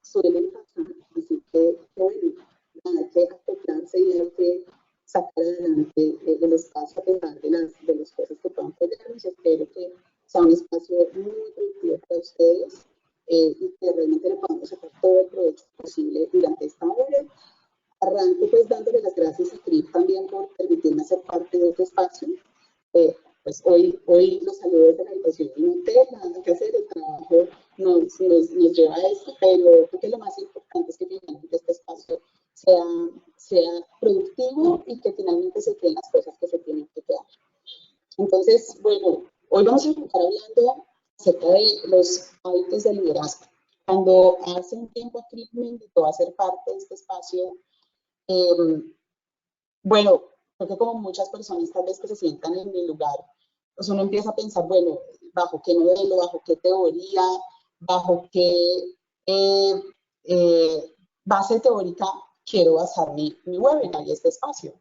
suelen pasar, así que bueno, hay que acoplarse y hay que sacar adelante el espacio a pesar de las cosas que puedan fallarnos. Espero que sea un espacio muy productivo para ustedes y que realmente le podamos sacar todo el provecho posible durante esta hora. Arranco pues dándole las gracias a Cris también por permitirme ser parte de este espacio. Pues hoy los saludo desde la habitación de un hotel, nada que hacer, el trabajo nos lleva a esto, pero creo que lo más importante es que finalmente este espacio sea productivo y que finalmente se queden las cosas que se tienen que quedar. Entonces, bueno, hoy vamos a estar hablando acerca de los hábitos de liderazgo. Cuando hace un tiempo Cris me invitó a ser parte de este espacio, bueno, creo que como muchas personas tal vez que se sientan en mi lugar, pues uno empieza a pensar, bueno, bajo qué modelo, bajo qué teoría, bajo qué base teórica quiero basar mi webinar y este espacio.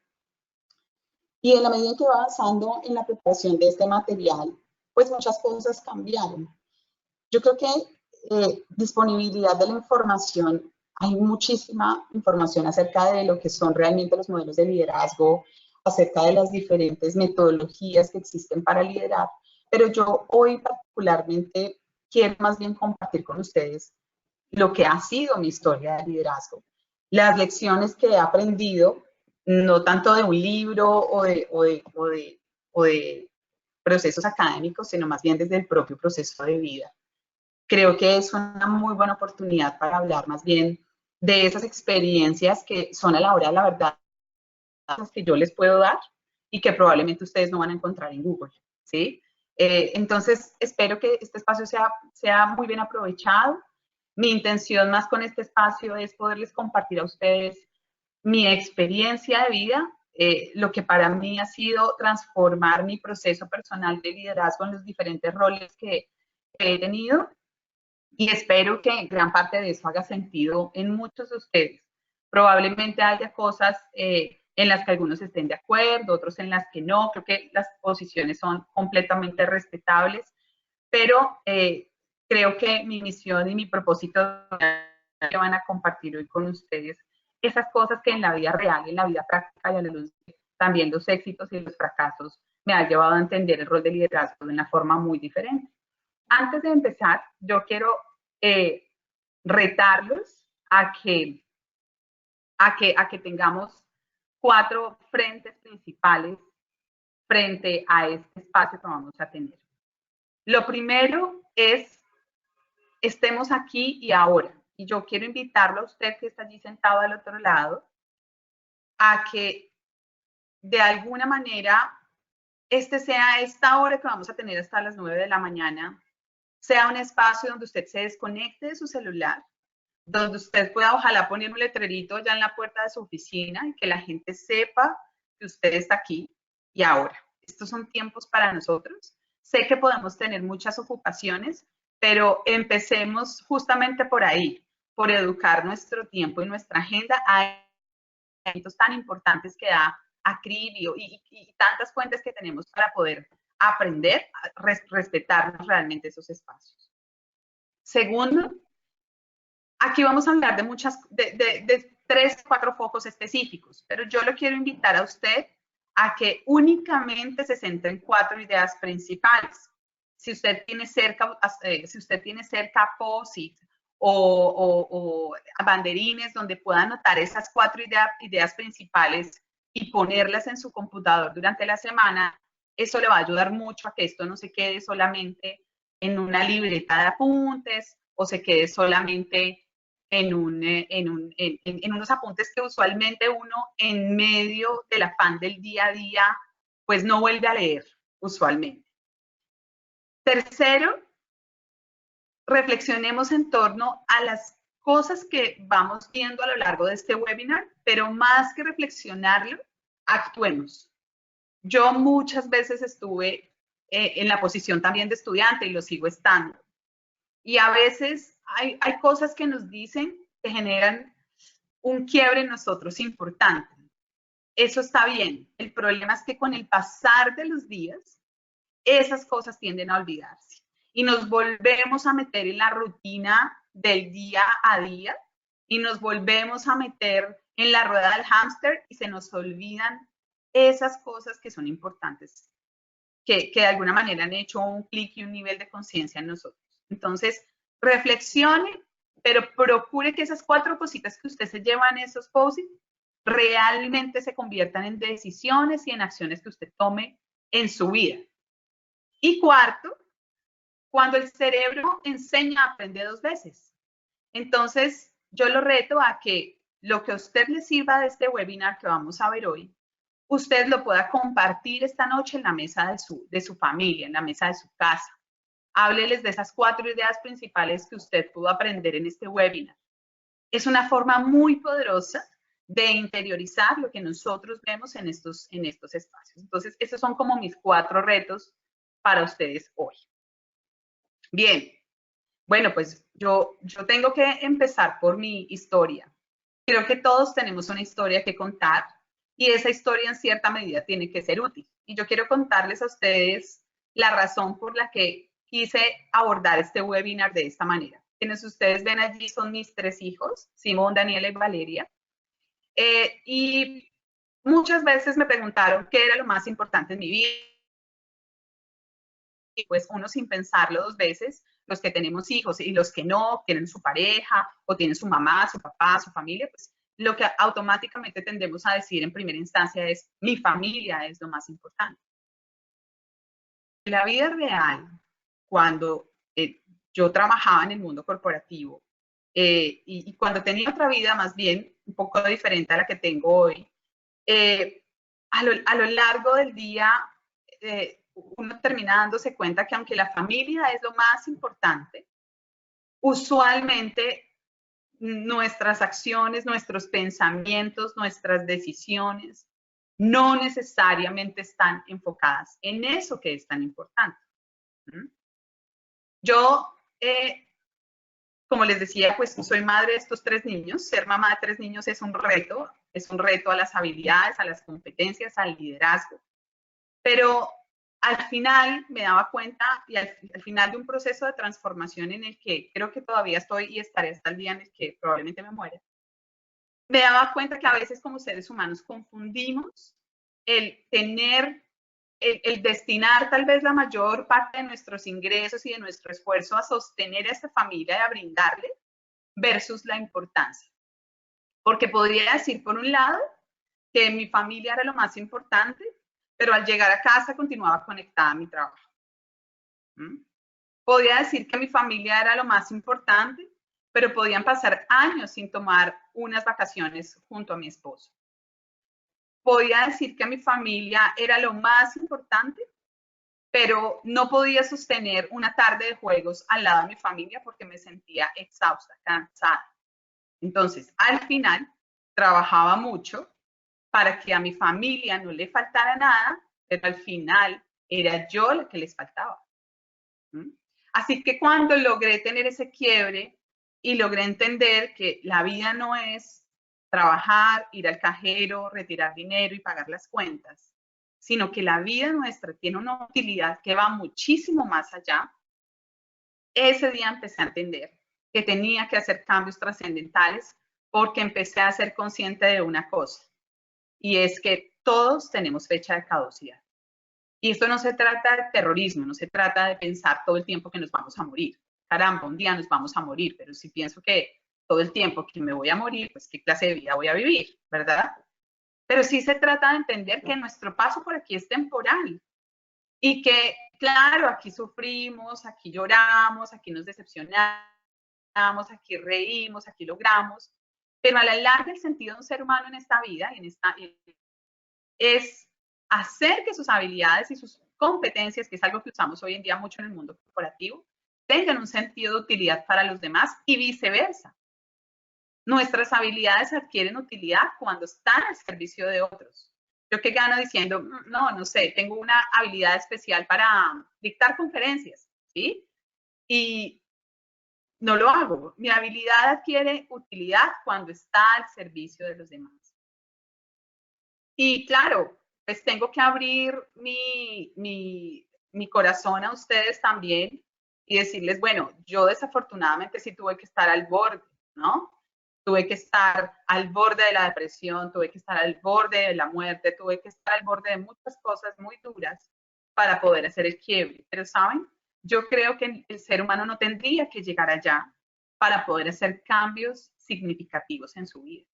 Y en la medida en que va avanzando en la preparación de este material, pues muchas cosas cambiaron. Yo creo que disponibilidad de la información, hay muchísima información acerca de lo que son realmente los modelos de liderazgo, acerca de las diferentes metodologías que existen para liderar, pero yo hoy particularmente quiero más bien compartir con ustedes lo que ha sido mi historia de liderazgo, las lecciones que he aprendido, no tanto de un libro o de procesos académicos, sino más bien desde el propio proceso de vida. Creo que es una muy buena oportunidad para hablar más bien de esas experiencias que son a la hora de la verdad las que yo les puedo dar y que probablemente ustedes no van a encontrar en Google, ¿sí? Entonces, espero que este espacio sea muy bien aprovechado. Mi intención más con este espacio es poderles compartir a ustedes mi experiencia de vida, lo que para mí ha sido transformar mi proceso personal de liderazgo en los diferentes roles que he tenido. Y espero que gran parte de eso haga sentido en muchos de ustedes. Probablemente haya cosas en las que algunos estén de acuerdo, otros en las que no. Creo que las posiciones son completamente respetables, pero creo que mi misión y mi propósito que van a compartir hoy con ustedes esas cosas que en la vida real, en la vida práctica y a la luz también los éxitos y los fracasos me ha llevado a entender el rol de liderazgo de una forma muy diferente. Antes de empezar, yo quiero retarlos a que tengamos 4 frentes principales frente a este espacio que vamos a tener. Lo primero es, estemos aquí y ahora. Y yo quiero invitarlo a usted que está allí sentado al otro lado, a que de alguna manera sea esta hora que vamos a tener hasta las 9 de la mañana, sea un espacio donde usted se desconecte de su celular, donde usted pueda ojalá poner un letrerito ya en la puerta de su oficina y que la gente sepa que usted está aquí y ahora. Estos son tiempos para nosotros. Sé que podemos tener muchas ocupaciones, pero empecemos justamente por ahí, por educar nuestro tiempo y nuestra agenda a eventos tan importantes que da Acribio y tantas fuentes que tenemos para poder aprender a respetarnos realmente esos espacios. Segundo, aquí vamos a hablar de 3 o 4 focos específicos, pero yo lo quiero invitar a usted a que únicamente se centre en 4 ideas principales. Si usted tiene cerca POSIT o banderines donde pueda anotar esas 4 ideas principales y ponerlas en su computador durante la semana, eso le va a ayudar mucho a que esto no se quede solamente en una libreta de apuntes o se quede solamente en unos apuntes que usualmente uno en medio del afán del día a día pues no vuelve a leer usualmente. Tercero, reflexionemos en torno a las cosas que vamos viendo a lo largo de este webinar, pero más que reflexionarlo, actuemos. Yo muchas veces estuve en la posición también de estudiante y lo sigo estando. Y a veces hay cosas que nos dicen que generan un quiebre en nosotros importante. Eso está bien. El problema es que con el pasar de los días, esas cosas tienden a olvidarse. Y nos volvemos a meter en la rutina del día a día y nos volvemos a meter en la rueda del hámster y se nos olvidan esas cosas que son importantes, que de alguna manera han hecho un clic y un nivel de conciencia en nosotros. Entonces, reflexione, pero procure que esas 4 cositas que usted se lleva en esos post-it realmente se conviertan en decisiones y en acciones que usted tome en su vida. Y cuarto, cuando el cerebro enseña, aprende 2 veces. Entonces, yo lo reto a que lo que a usted le sirva de este webinar que vamos a ver hoy, usted lo pueda compartir esta noche en la mesa de su familia, en la mesa de su casa. Hábleles de esas 4 ideas principales que usted pudo aprender en este webinar. Es una forma muy poderosa de interiorizar lo que nosotros vemos en estos espacios. Entonces, esos son como mis 4 retos para ustedes hoy. Bien, bueno, pues yo tengo que empezar por mi historia. Creo que todos tenemos una historia que contar y esa historia en cierta medida tiene que ser útil. Y yo quiero contarles a ustedes la razón por la que quise abordar este webinar de esta manera. Quienes ustedes ven allí son mis 3 hijos, Simón, Daniela y Valeria. Y muchas veces me preguntaron qué era lo más importante en mi vida. Y pues uno sin pensarlo 2 veces, los que tenemos hijos y los que no, tienen su pareja o tienen su mamá, su papá, su familia, pues lo que automáticamente tendemos a decir en primera instancia es mi familia es lo más importante. En la vida real, cuando yo trabajaba en el mundo corporativo y cuando tenía otra vida más bien un poco diferente a la que tengo hoy, a lo largo del día uno termina dándose cuenta que aunque la familia es lo más importante, usualmente nuestras acciones, nuestros pensamientos, nuestras decisiones no necesariamente están enfocadas en eso que es tan importante. Yo, como les decía, pues soy madre de estos 3 niños. Ser mamá de 3 niños es un reto a las habilidades, a las competencias, al liderazgo. Pero al final me daba cuenta y al final de un proceso de transformación en el que creo que todavía estoy y estaré hasta el día en el que probablemente me muera, me daba cuenta que a veces como seres humanos confundimos el tener, el destinar tal vez la mayor parte de nuestros ingresos y de nuestro esfuerzo a sostener a esta familia y a brindarle versus la importancia. Porque podría decir, por un lado, que mi familia era lo más importante, pero al llegar a casa continuaba conectada a mi trabajo. Podía decir que mi familia era lo más importante, pero podían pasar años sin tomar unas vacaciones junto a mi esposo. Podía decir que mi familia era lo más importante, pero no podía sostener una tarde de juegos al lado de mi familia porque me sentía exhausta, cansada. Entonces, al final, trabajaba mucho para que a mi familia no le faltara nada, pero al final era yo la que les faltaba. Así que cuando logré tener ese quiebre y logré entender que la vida no es trabajar, ir al cajero, retirar dinero y pagar las cuentas, sino que la vida nuestra tiene una utilidad que va muchísimo más allá, ese día empecé a entender que tenía que hacer cambios trascendentales porque empecé a ser consciente de una cosa, y es que todos tenemos fecha de caducidad. Y esto no se trata de terrorismo, no se trata de pensar todo el tiempo que nos vamos a morir. Caramba, un día nos vamos a morir, pero si pienso que todo el tiempo que me voy a morir, pues qué clase de vida voy a vivir, ¿verdad? Pero sí se trata de entender que nuestro paso por aquí es temporal y que, claro, aquí sufrimos, aquí lloramos, aquí nos decepcionamos, aquí reímos, aquí logramos, pero a la larga el sentido de un ser humano en esta vida es hacer que sus habilidades y sus competencias, que es algo que usamos hoy en día mucho en el mundo corporativo, tengan un sentido de utilidad para los demás y viceversa. Nuestras habilidades adquieren utilidad cuando están al servicio de otros. Yo qué gano diciendo, no sé, tengo una habilidad especial para dictar conferencias, ¿sí? Y no lo hago. Mi habilidad adquiere utilidad cuando está al servicio de los demás. Y claro, pues tengo que abrir mi corazón a ustedes también y decirles, bueno, yo desafortunadamente sí tuve que estar al borde, ¿no? Tuve que estar al borde de la depresión, tuve que estar al borde de la muerte, tuve que estar al borde de muchas cosas muy duras para poder hacer el quiebre. Pero, ¿saben? Yo creo que el ser humano no tendría que llegar allá para poder hacer cambios significativos en su vida.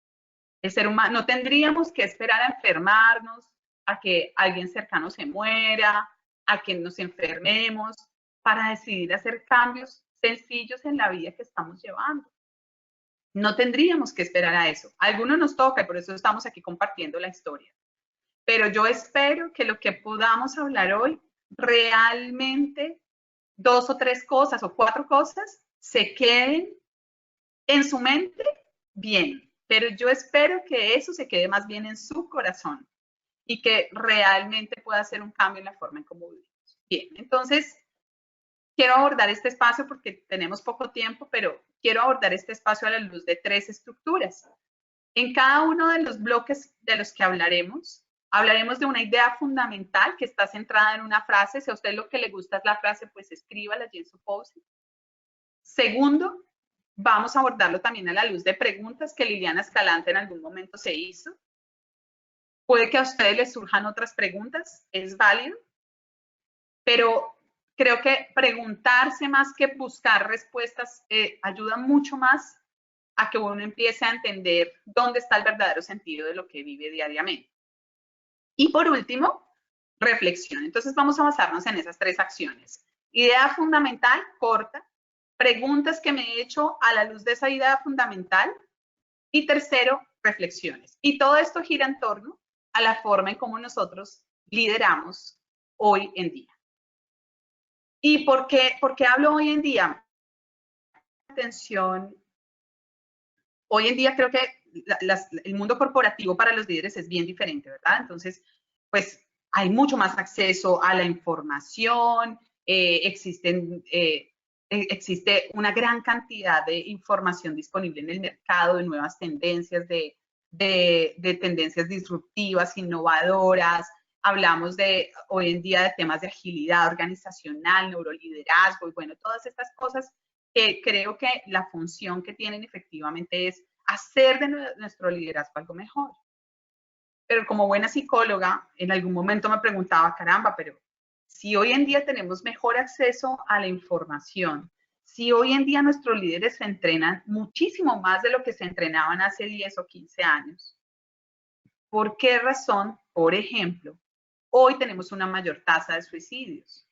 El ser humano no tendríamos que esperar a enfermarnos, a que alguien cercano se muera, a que nos enfermemos, para decidir hacer cambios sencillos en la vida que estamos llevando. No tendríamos que esperar a eso. A algunos nos toca y por eso estamos aquí compartiendo la historia. Pero yo espero que lo que podamos hablar hoy realmente 2 o 3 cosas o 4 cosas se queden en su mente bien. Pero yo espero que eso se quede más bien en su corazón y que realmente pueda hacer un cambio en la forma en cómo vivimos. Bien, entonces quiero abordar este espacio porque tenemos poco tiempo, pero quiero abordar este espacio a la luz de 3 estructuras. En cada uno de los bloques de los que hablaremos de una idea fundamental que está centrada en una frase. Si a usted lo que le gusta es la frase, pues escríbala allí en su post. Segundo, vamos a abordarlo también a la luz de preguntas que Liliana Escalante en algún momento se hizo. Puede que a ustedes les surjan otras preguntas, es válido, pero creo que preguntarse más que buscar respuestas ayuda mucho más a que uno empiece a entender dónde está el verdadero sentido de lo que vive diariamente. Y por último, reflexión. Entonces vamos a basarnos en esas 3 acciones. Idea fundamental, corta. Preguntas que me he hecho a la luz de esa idea fundamental. Y tercero, reflexiones. Y todo esto gira en torno a la forma en cómo nosotros lideramos hoy en día. ¿Y por qué hablo hoy en día? Atención. Hoy en día creo que el mundo corporativo para los líderes es bien diferente, ¿verdad? Entonces, pues hay mucho más acceso a la información, existe una gran cantidad de información disponible en el mercado, de nuevas tendencias, de tendencias disruptivas, innovadoras. Hablamos hoy en día de temas de agilidad organizacional, neuroliderazgo y bueno, todas estas cosas que creo que la función que tienen efectivamente es hacer de nuestro liderazgo algo mejor. Pero como buena psicóloga, en algún momento me preguntaba, caramba, pero si hoy en día tenemos mejor acceso a la información, si hoy en día nuestros líderes se entrenan muchísimo más de lo que se entrenaban hace 10 o 15 años, ¿por qué razón, por ejemplo, hoy tenemos una mayor tasa de suicidios?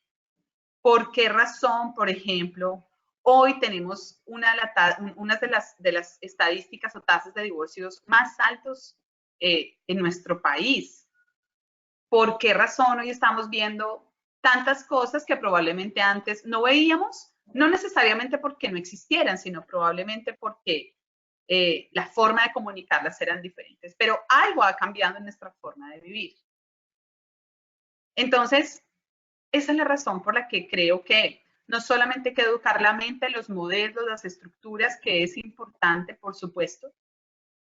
¿Por qué razón, por ejemplo, hoy tenemos una de las estadísticas o tasas de divorcios más altos en nuestro país? ¿Por qué razón hoy estamos viendo tantas cosas que probablemente antes no veíamos? No necesariamente porque no existieran, sino probablemente porque la forma de comunicarlas eran diferentes. Pero algo ha cambiado en nuestra forma de vivir. Entonces, esa es la razón por la que creo que no solamente hay que educar la mente, los modelos, las estructuras, que es importante, por supuesto,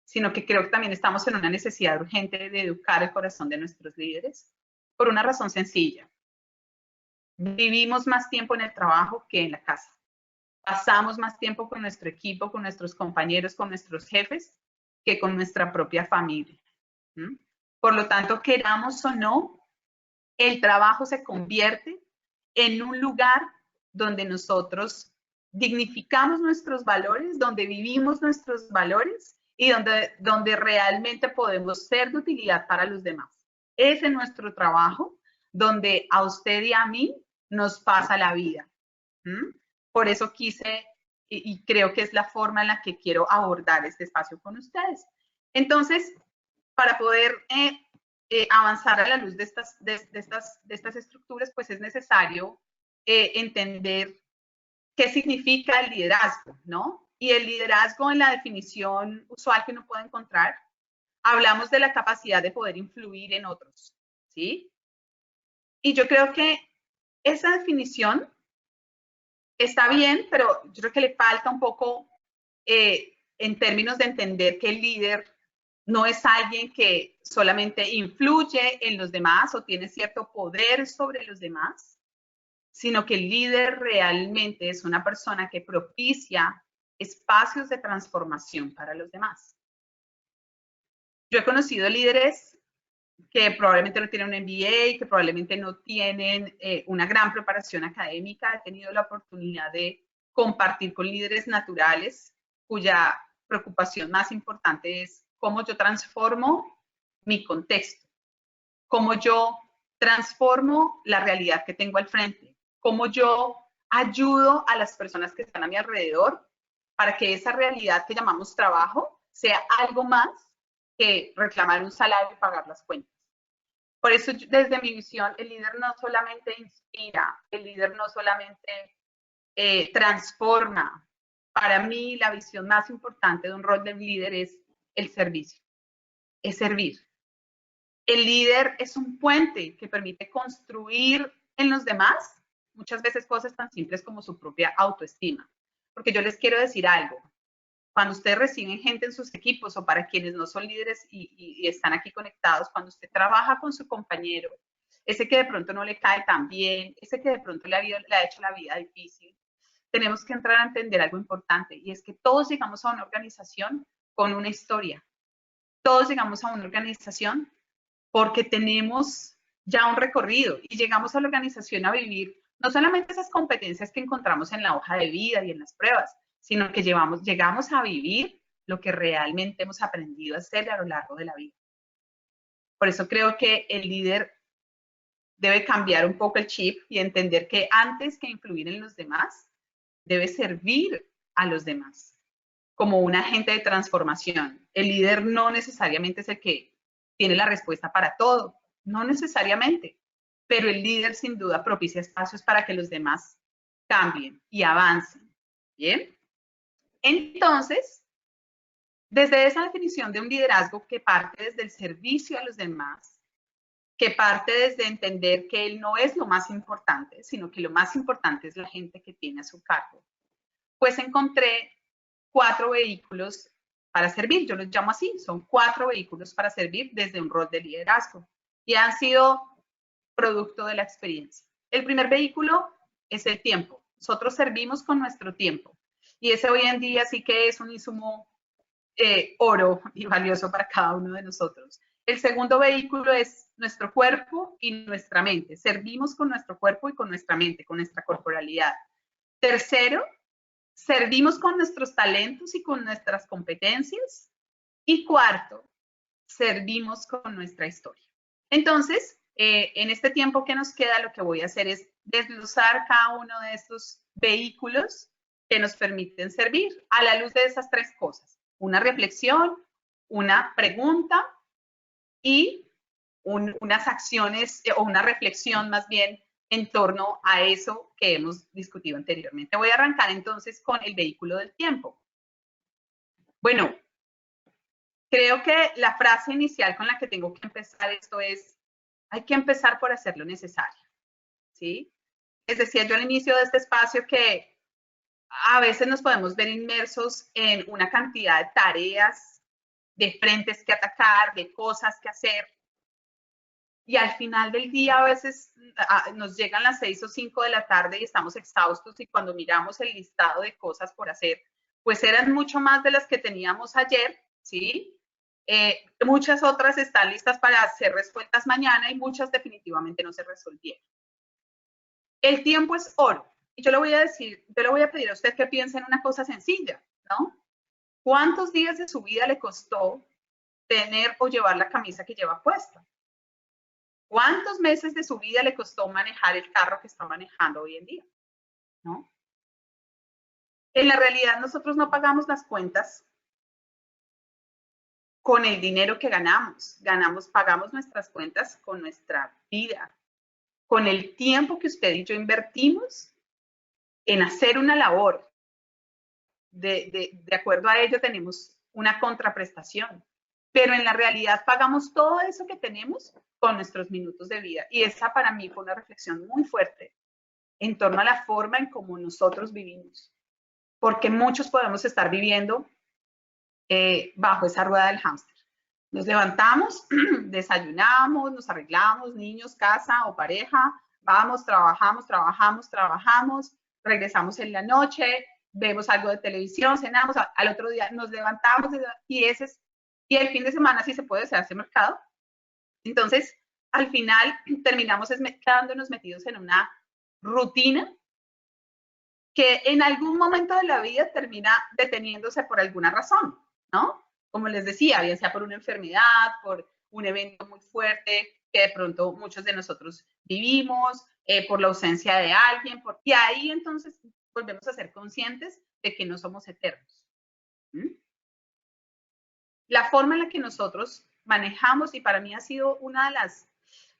sino que creo que también estamos en una necesidad urgente de educar el corazón de nuestros líderes por una razón sencilla. Vivimos más tiempo en el trabajo que en la casa. Pasamos más tiempo con nuestro equipo, con nuestros compañeros, con nuestros jefes, que con nuestra propia familia. Por lo tanto, queramos o no, el trabajo se convierte en un lugar donde nosotros dignificamos nuestros valores, donde vivimos nuestros valores y donde realmente podemos ser de utilidad para los demás. Es en nuestro trabajo donde a usted y a mí nos pasa la vida. Por eso quise y creo que es la forma en la que quiero abordar este espacio con ustedes. Entonces, para poder avanzar a la luz de estas estructuras, pues es necesario entender qué significa el liderazgo, ¿no? Y el liderazgo, en la definición usual que uno puede encontrar, hablamos de la capacidad de poder influir en otros, ¿sí? Y yo creo que esa definición está bien, pero yo creo que le falta un poco en términos de entender que el líder no es alguien que solamente influye en los demás o tiene cierto poder sobre los demás, sino que el líder realmente es una persona que propicia espacios de transformación para los demás. Yo he conocido líderes que probablemente no tienen un MBA, que probablemente no tienen una gran preparación académica. He tenido la oportunidad de compartir con líderes naturales cuya preocupación más importante es cómo yo transformo mi contexto, cómo yo transformo la realidad que tengo al frente, cómo yo ayudo a las personas que están a mi alrededor para que esa realidad que llamamos trabajo sea algo más que reclamar un salario y pagar las cuentas. Por eso, desde mi visión, el líder no solamente inspira, el líder no solamente transforma. Para mí, la visión más importante de un rol de líder es el servicio, es servir. El líder es un puente que permite construir en los demás muchas veces cosas tan simples como su propia autoestima. Porque yo les quiero decir algo. Cuando ustedes reciben gente en sus equipos o para quienes no son líderes y están aquí conectados, cuando usted trabaja con su compañero, ese que de pronto no le cae tan bien, ese que de pronto le ha hecho la vida difícil, tenemos que entrar a entender algo importante y es que todos llegamos a una organización con una historia. Todos llegamos a una organización porque tenemos ya un recorrido y llegamos a la organización a vivir no solamente esas competencias que encontramos en la hoja de vida y en las pruebas, sino que llegamos a vivir lo que realmente hemos aprendido a hacer a lo largo de la vida. Por eso creo que el líder debe cambiar un poco el chip y entender que antes que influir en los demás, debe servir a los demás como un agente de transformación. El líder no necesariamente es el que tiene la respuesta para todo, no necesariamente, pero el líder sin duda propicia espacios para que los demás cambien y avancen. ¿Bien? Entonces, desde esa definición de un liderazgo que parte desde el servicio a los demás, que parte desde entender que él no es lo más importante, sino que lo más importante es la gente que tiene a su cargo, pues encontré 4 vehículos para servir. Yo los llamo así, son 4 vehículos para servir desde un rol de liderazgo y han sido producto de la experiencia. El primer vehículo es el tiempo. Nosotros servimos con nuestro tiempo y ese hoy en día sí que es un insumo oro y valioso para cada uno de nosotros. El segundo vehículo es nuestro cuerpo y nuestra mente. Servimos con nuestro cuerpo y con nuestra mente, con nuestra corporalidad. Tercero, servimos con nuestros talentos y con nuestras competencias. Y cuarto, servimos con nuestra historia. Entonces, en este tiempo que nos queda, lo que voy a hacer es desglosar cada uno de estos vehículos que nos permiten servir a la luz de esas 3 cosas. Una reflexión, una pregunta y unas acciones o una reflexión más bien en torno a eso que hemos discutido anteriormente. Voy a arrancar entonces con el vehículo del tiempo. Bueno, creo que la frase inicial con la que tengo que empezar esto es, hay que empezar por hacer lo necesario, ¿sí? Es decir, yo al inicio de este espacio que a veces nos podemos ver inmersos en una cantidad de tareas, de frentes que atacar, de cosas que hacer, y al final del día a veces nos llegan las 6 o 5 de la tarde y estamos exhaustos y cuando miramos el listado de cosas por hacer, pues eran mucho más de las que teníamos ayer, ¿sí? Muchas otras están listas para ser resueltas mañana y muchas definitivamente no se resolvieron. El tiempo es oro. Y yo le voy a decir, yo le voy a pedir a usted que piense en una cosa sencilla, ¿no? ¿Cuántos días de su vida le costó tener o llevar la camisa que lleva puesta? ¿Cuántos meses de su vida le costó manejar el carro que está manejando hoy en día? ¿No? En la realidad, nosotros no pagamos las cuentas con el dinero que ganamos. Pagamos nuestras cuentas con nuestra vida, con el tiempo que usted y yo invertimos en hacer una labor. De acuerdo a ello tenemos una contraprestación, pero en la realidad pagamos todo eso que tenemos con nuestros minutos de vida. Y esa para mí fue una reflexión muy fuerte en torno a la forma en cómo nosotros vivimos, porque muchos podemos estar viviendo bajo esa rueda del hámster. Nos levantamos, desayunamos, nos arreglamos, niños, casa o pareja, vamos, trabajamos, regresamos en la noche, vemos algo de televisión, cenamos, al otro día nos levantamos y el fin de semana sí se puede hacer mercado. Entonces, al final terminamos quedándonos metidos en una rutina que en algún momento de la vida termina deteniéndose por alguna razón, ¿no? Como les decía, bien sea por una enfermedad, por un evento muy fuerte que de pronto muchos de nosotros vivimos, por la ausencia de alguien, y ahí entonces volvemos a ser conscientes de que no somos eternos. ¿Mm? La forma en la que nosotros manejamos, y para mí ha sido una de las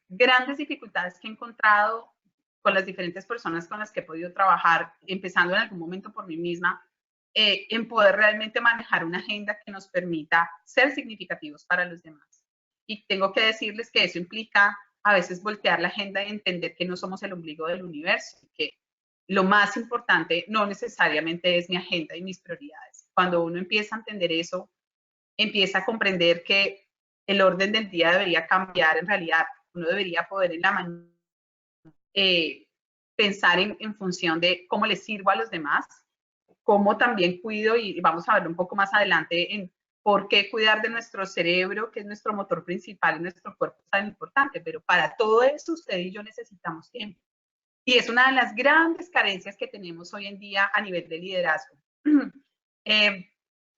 grandes dificultades que he encontrado con las diferentes personas con las que he podido trabajar, empezando en algún momento por mí misma, en poder realmente manejar una agenda que nos permita ser significativos para los demás. Y tengo que decirles que eso implica a veces voltear la agenda y entender que no somos el ombligo del universo, que lo más importante no necesariamente es mi agenda y mis prioridades. Cuando uno empieza a entender eso, empieza a comprender que el orden del día debería cambiar. En realidad, uno debería poder en la mañana pensar en función de cómo le sirvo a los demás, cómo también cuido, y vamos a verlo un poco más adelante, en por qué cuidar de nuestro cerebro, que es nuestro motor principal, y nuestro cuerpo es tan importante. Pero para todo eso, usted y yo necesitamos tiempo. Y es una de las grandes carencias que tenemos hoy en día a nivel de liderazgo.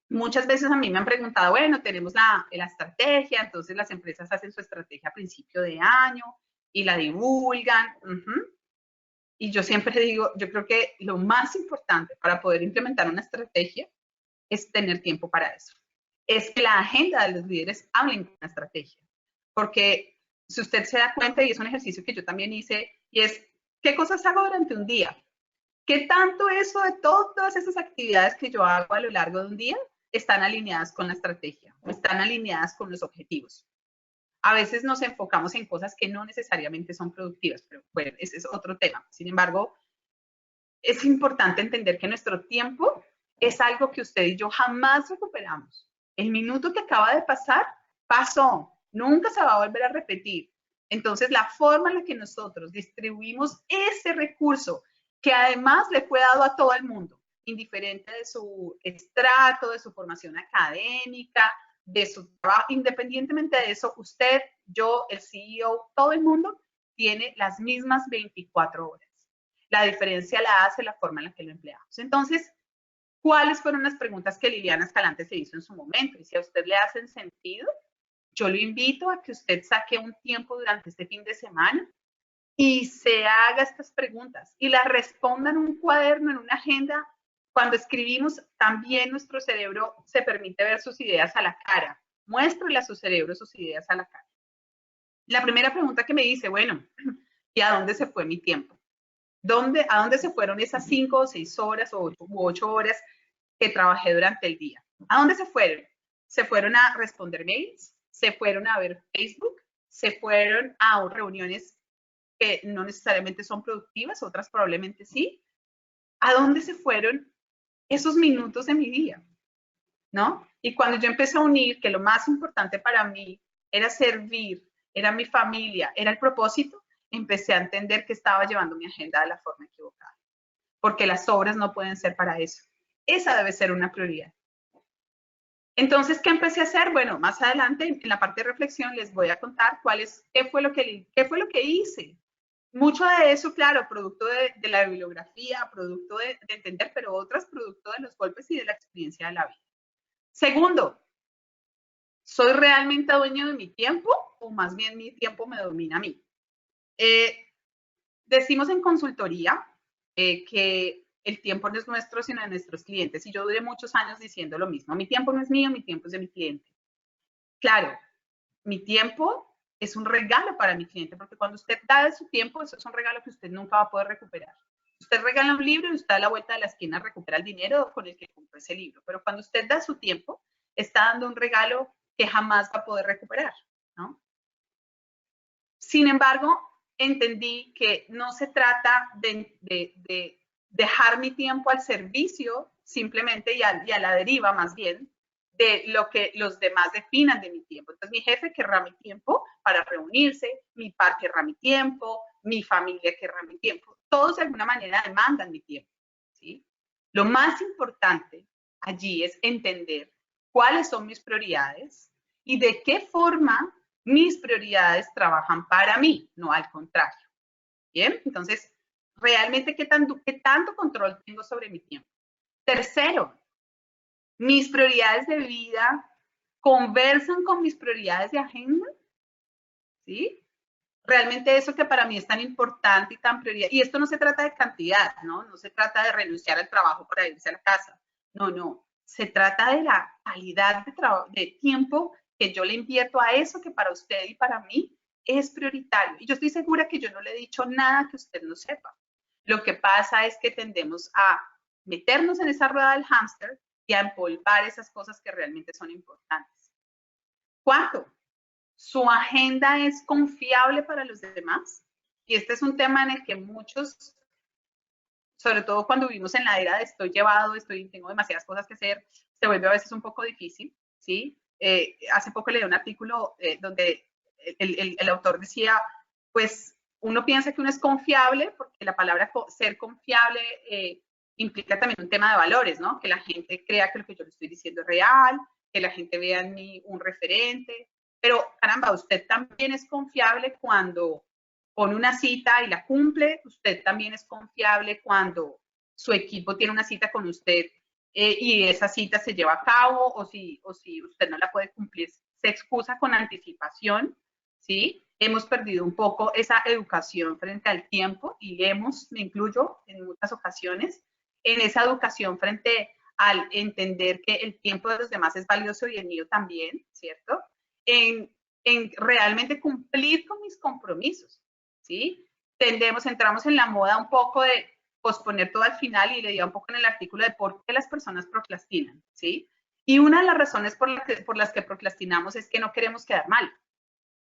Muchas veces a mí me han preguntado, bueno, tenemos la estrategia, entonces las empresas hacen su estrategia a principio de año y la divulgan. Y yo siempre digo, yo creo que lo más importante para poder implementar una estrategia es tener tiempo para eso. Es que la agenda de los líderes hablen con la estrategia. Porque si usted se da cuenta, y es un ejercicio que yo también hice, y es, ¿qué cosas hago durante un día? ¿Qué tanto eso de todas esas actividades que yo hago a lo largo de un día están alineadas con la estrategia, o están alineadas con los objetivos? A veces nos enfocamos en cosas que no necesariamente son productivas, pero bueno, ese es otro tema. Sin embargo, es importante entender que nuestro tiempo es algo que usted y yo jamás recuperamos. El minuto que acaba de pasar, pasó, nunca se va a volver a repetir. Entonces, la forma en la que nosotros distribuimos ese recurso, que además le fue dado a todo el mundo, indiferente de su estrato, de su formación académica, de su trabajo, independientemente de eso, usted, yo, el CEO, todo el mundo tiene las mismas 24 horas. La diferencia la hace la forma en la que lo empleamos. Entonces, ¿cuáles fueron las preguntas que Liliana Escalante se hizo en su momento? Y si a usted le hacen sentido, yo lo invito a que usted saque un tiempo durante este fin de semana y se haga estas preguntas y las responda en un cuaderno, en una agenda. Cuando escribimos, también nuestro cerebro se permite ver sus ideas a la cara. Muéstrele a su cerebro sus ideas a la cara. La primera pregunta que me dice, bueno, ¿y a dónde se fue mi tiempo? ¿A dónde se fueron esas 5 o 6 horas o 8 horas que trabajé durante el día? ¿A dónde se fueron? ¿Se fueron a responder mails? ¿Se fueron a ver Facebook? ¿Se fueron a reuniones que no necesariamente son productivas, otras probablemente sí? ¿A dónde se fueron esos minutos de mi día? ¿No? Y cuando yo empecé a unir que lo más importante para mí era servir, era mi familia, era el propósito, empecé a entender que estaba llevando mi agenda de la forma equivocada. Porque las obras no pueden ser para eso. Esa debe ser una prioridad. Entonces, ¿qué empecé a hacer? Bueno, más adelante en la parte de reflexión les voy a contar qué fue lo que hice. Mucho de eso, claro, producto de la bibliografía, producto de entender, pero otras producto de los golpes y de la experiencia de la vida. Segundo, ¿soy realmente dueño de mi tiempo o más bien mi tiempo me domina a mí? Decimos en consultoría que el tiempo no es nuestro, sino de nuestros clientes. Y yo duré muchos años diciendo lo mismo. Mi tiempo no es mío, mi tiempo es de mi cliente. Claro, mi tiempo es un regalo para mi cliente, porque cuando usted da de su tiempo, eso es un regalo que usted nunca va a poder recuperar. Usted regala un libro y usted a la vuelta de la esquina recupera el dinero con el que compró ese libro. Pero cuando usted da su tiempo, está dando un regalo que jamás va a poder recuperar, ¿no? Sin embargo, entendí que no se trata de dejar mi tiempo al servicio simplemente y a la deriva más bien de lo que los demás definan de mi tiempo. Entonces mi jefe querrá mi tiempo para reunirse, mi par querrá mi tiempo, mi familia querrá mi tiempo. Todos de alguna manera demandan mi tiempo, ¿sí? Lo más importante allí es entender cuáles son mis prioridades y de qué forma mis prioridades trabajan para mí, no al contrario. ¿Bien? Entonces, realmente, ¿qué tanto control tengo sobre mi tiempo? Tercero, mis prioridades de vida conversan con mis prioridades de agenda, ¿sí? Realmente eso que para mí es tan importante y tan prioridad, y esto no se trata de cantidad, ¿no? No se trata de renunciar al trabajo para irse a la casa, no, se trata de la calidad de tiempo que yo le invierto a eso que para usted y para mí es prioritario. Y yo estoy segura que yo no le he dicho nada que usted no sepa. Lo que pasa es que tendemos a meternos en esa rueda del hámster y a empolvar esas cosas que realmente son importantes. Cuarto, ¿su agenda es confiable para los demás? Y este es un tema en el que muchos, sobre todo cuando vivimos en la era de estoy llevado, tengo demasiadas cosas que hacer, se vuelve a veces un poco difícil, ¿sí? Hace poco leí un artículo donde el autor decía, pues uno piensa que uno es confiable porque la palabra ser confiable implica también un tema de valores, ¿no? Que la gente crea que lo que yo le estoy diciendo es real, que la gente vea en mí un referente, pero caramba, usted también es confiable cuando pone una cita y la cumple, usted también es confiable cuando su equipo tiene una cita con usted y esa cita se lleva a cabo o si usted no la puede cumplir, se excusa con anticipación, ¿sí? Hemos perdido un poco esa educación frente al tiempo y me incluyo en muchas ocasiones, en esa educación frente al entender que el tiempo de los demás es valioso y el mío también, ¿cierto? En realmente cumplir con mis compromisos, ¿sí? Entramos en la moda un poco de posponer todo al final y leía un poco en el artículo de por qué las personas procrastinan, ¿sí? Y una de las razones por las que procrastinamos es que no queremos quedar mal,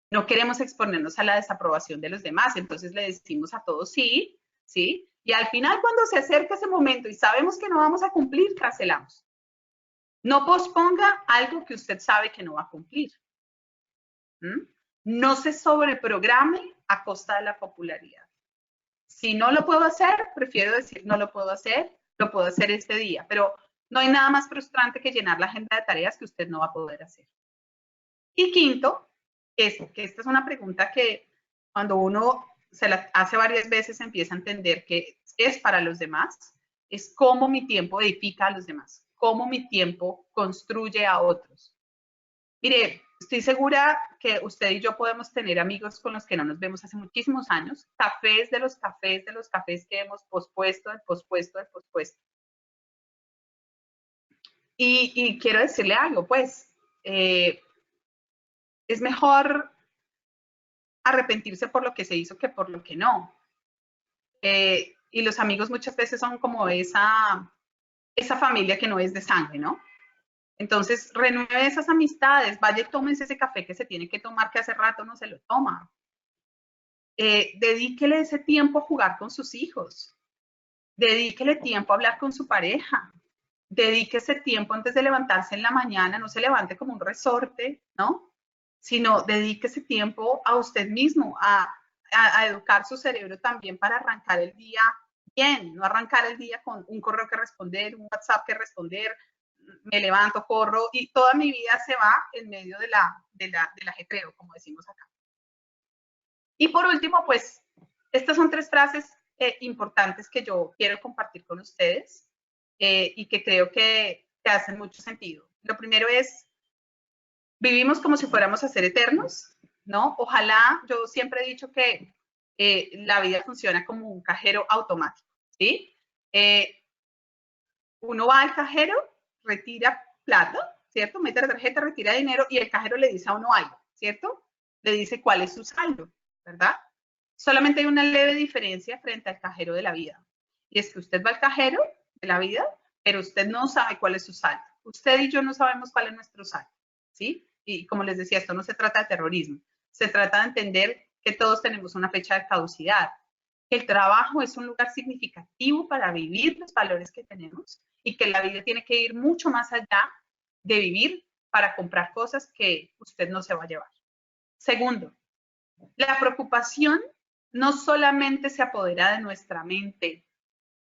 no queremos exponernos a la desaprobación de los demás, entonces le decimos a todos sí, ¿sí? Y al final cuando se acerca ese momento y sabemos que no vamos a cumplir, cancelamos. No posponga algo que usted sabe que no va a cumplir. No se sobreprograme a costa de la popularidad. Si no lo puedo hacer, prefiero decir no lo puedo hacer este día, pero no hay nada más frustrante que llenar la agenda de tareas que usted no va a poder hacer. Y quinto, que esta es una pregunta que cuando uno se la hace varias veces empieza a entender que es para los demás, es cómo mi tiempo edifica a los demás, cómo mi tiempo construye a otros. Mire, estoy segura que usted y yo podemos tener amigos con los que no nos vemos hace muchísimos años, cafés de los cafés que hemos pospuesto. Y quiero decirle algo, pues, es mejor arrepentirse por lo que se hizo que por lo que no. Y los amigos muchas veces son como esa familia que no es de sangre, ¿no? Entonces, renueve esas amistades, vaya y tómense ese café que se tiene que tomar, que hace rato no se lo toma. Dedíquele ese tiempo a jugar con sus hijos. Dedíquele tiempo a hablar con su pareja. Dedique ese tiempo antes de levantarse en la mañana, no se levante como un resorte, ¿no? Sino dedique ese tiempo a usted mismo, a educar su cerebro también para arrancar el día bien, no arrancar el día con un correo que responder, un WhatsApp que responder, me levanto, corro y toda mi vida se va en medio del ajetreo, como decimos acá. Y por último, pues, estas son 3 frases importantes que yo quiero compartir con ustedes y que creo que hacen mucho sentido. Lo primero es, vivimos como si fuéramos a ser eternos, ¿no? Ojalá, yo siempre he dicho que la vida funciona como un cajero automático, ¿sí? Uno va al cajero, retira plata, ¿cierto? Mete la tarjeta, retira dinero y el cajero le dice a uno algo, ¿cierto? Le dice cuál es su saldo, ¿verdad? Solamente hay una leve diferencia frente al cajero de la vida. Y es que usted va al cajero de la vida, pero usted no sabe cuál es su saldo. Usted y yo no sabemos cuál es nuestro saldo, ¿sí? Y como les decía, esto no se trata de terrorismo. Se trata de entender que todos tenemos una fecha de caducidad. El trabajo es un lugar significativo para vivir los valores que tenemos y que la vida tiene que ir mucho más allá de vivir para comprar cosas que usted no se va a llevar. Segundo, la preocupación no solamente se apodera de nuestra mente,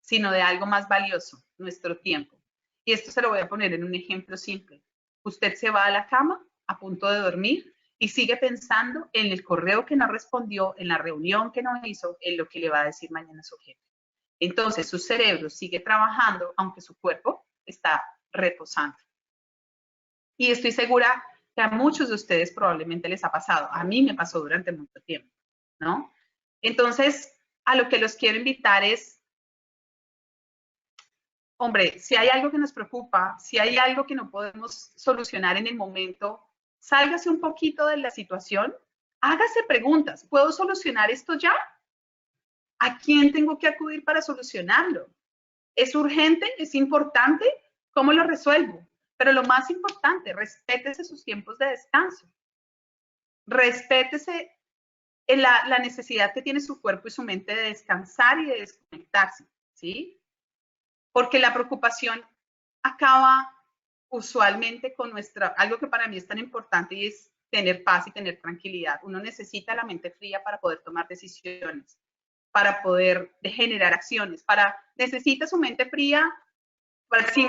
sino de algo más valioso, nuestro tiempo. Y esto se lo voy a poner en un ejemplo simple. Usted se va a la cama a punto de dormir y sigue pensando en el correo que no respondió, en la reunión que no hizo, en lo que le va a decir mañana su jefe. Entonces su cerebro sigue trabajando aunque su cuerpo está reposando. Y estoy segura que a muchos de ustedes probablemente les ha pasado. A mí me pasó durante mucho tiempo, ¿no? Entonces, a lo que los quiero invitar es, hombre, si hay algo que nos preocupa, si hay algo que no podemos solucionar en el momento, sálgase un poquito de la situación, hágase preguntas. ¿Puedo solucionar esto ya? ¿A quién tengo que acudir para solucionarlo? ¿Es urgente? ¿Es importante? ¿Cómo lo resuelvo? Pero lo más importante, respétese sus tiempos de descanso. Respétese la necesidad que tiene su cuerpo y su mente de descansar y de desconectarse, ¿sí? Porque la preocupación acaba usualmente con algo que para mí es tan importante y es tener paz y tener tranquilidad. Uno necesita la mente fría para poder tomar decisiones, para poder generar acciones, necesita su mente fría para ¿sí?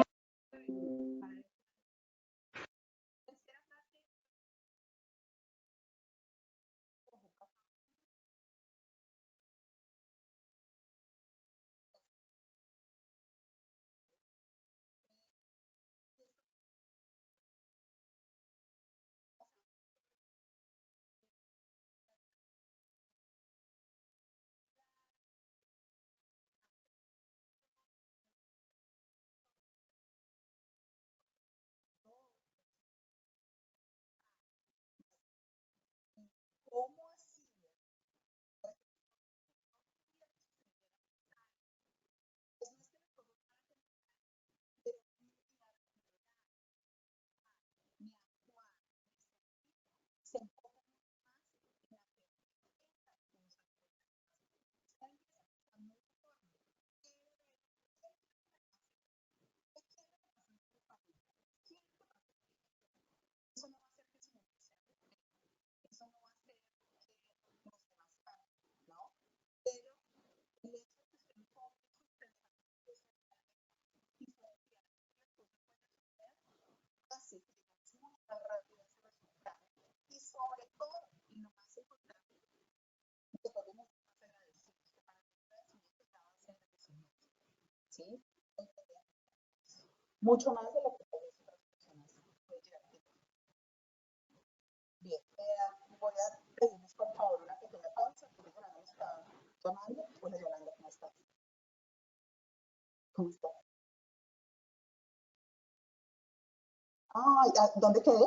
Mucho más de lo que otras personas pueden llegar a tener. Bien, voy a pedirles por favor una pequeña pausa, porque Yolanda me está llamando. Hola Yolanda, ¿cómo estás? ¿Cómo estás? Ah, ¿dónde quedé?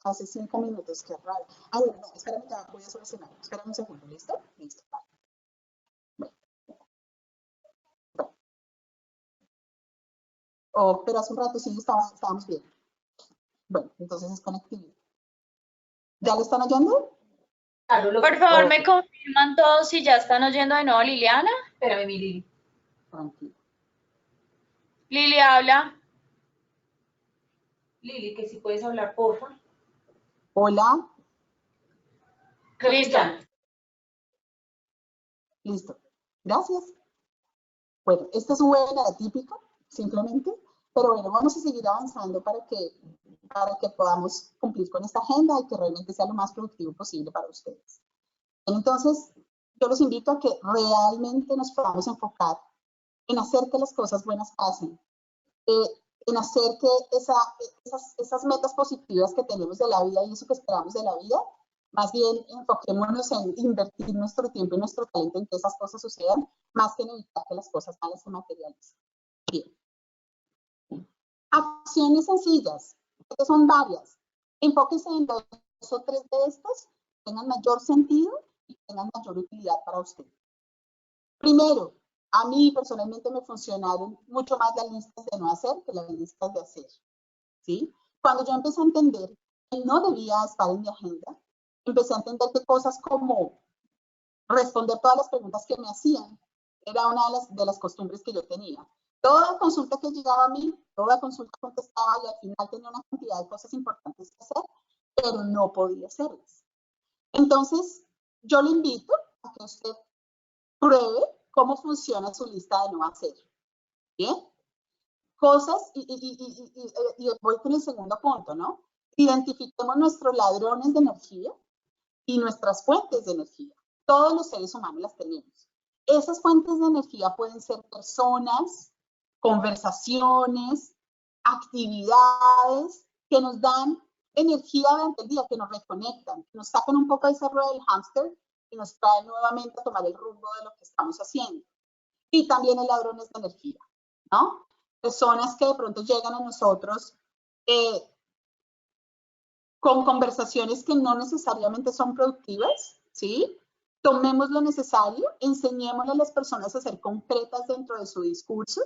Hace 5 minutos, qué raro. Ah, bueno, no, espérame, ya voy a solucionar. Espérame un segundo, ¿listo? Listo, vale. Bueno, bueno. Oh, pero hace un rato sí estábamos bien. Bueno, entonces es conectividad. ¿Ya lo están oyendo? Por favor, me confirman todos si ya están oyendo de nuevo a Liliana. Espérame, mi Lili. Tranquilo. Lili habla. Lili, que si puedes hablar, porfa. Hola. Listo. Listo. Gracias. Bueno, este es un webinar atípico, simplemente, pero bueno, vamos a seguir avanzando para que podamos cumplir con esta agenda y que realmente sea lo más productivo posible para ustedes. Entonces, yo los invito a que realmente nos podamos enfocar en hacer que las cosas buenas pasen, en hacer que esas metas positivas que tenemos de la vida y eso que esperamos de la vida, más bien enfoquémonos en invertir nuestro tiempo y nuestro talento en que esas cosas sucedan, más que en evitar que las cosas malas se materialicen. Bien. Acciones sencillas, que son varias. Enfóquense en 2 o 3 de estas, tengan mayor sentido y tengan mayor utilidad para usted. Primero, a mí personalmente me funcionaron mucho más las listas de no hacer que las listas de hacer, ¿sí? Cuando yo empecé a entender que no debía estar en mi agenda, empecé a entender que cosas como responder todas las preguntas que me hacían era una de las costumbres que yo tenía. Toda consulta que llegaba a mí, toda consulta contestaba y al final tenía una cantidad de cosas importantes que hacer, pero no podía hacerlas. Entonces, yo le invito a que usted pruebe cómo funciona su lista de no hacer. ¿Bien? Cosas, y voy con el segundo punto, ¿no? Identifiquemos nuestros ladrones de energía y nuestras fuentes de energía. Todos los seres humanos las tenemos. Esas fuentes de energía pueden ser personas, conversaciones, actividades que nos dan energía durante el día, que nos reconectan, que nos sacan un poco de esa rueda del hámster y nos traen nuevamente a tomar el rumbo de lo que estamos haciendo. Y también hay ladrones de energía, ¿no? Personas que de pronto llegan a nosotros con conversaciones que no necesariamente son productivas, ¿sí? Tomemos lo necesario, enseñémosle a las personas a ser concretas dentro de su discurso.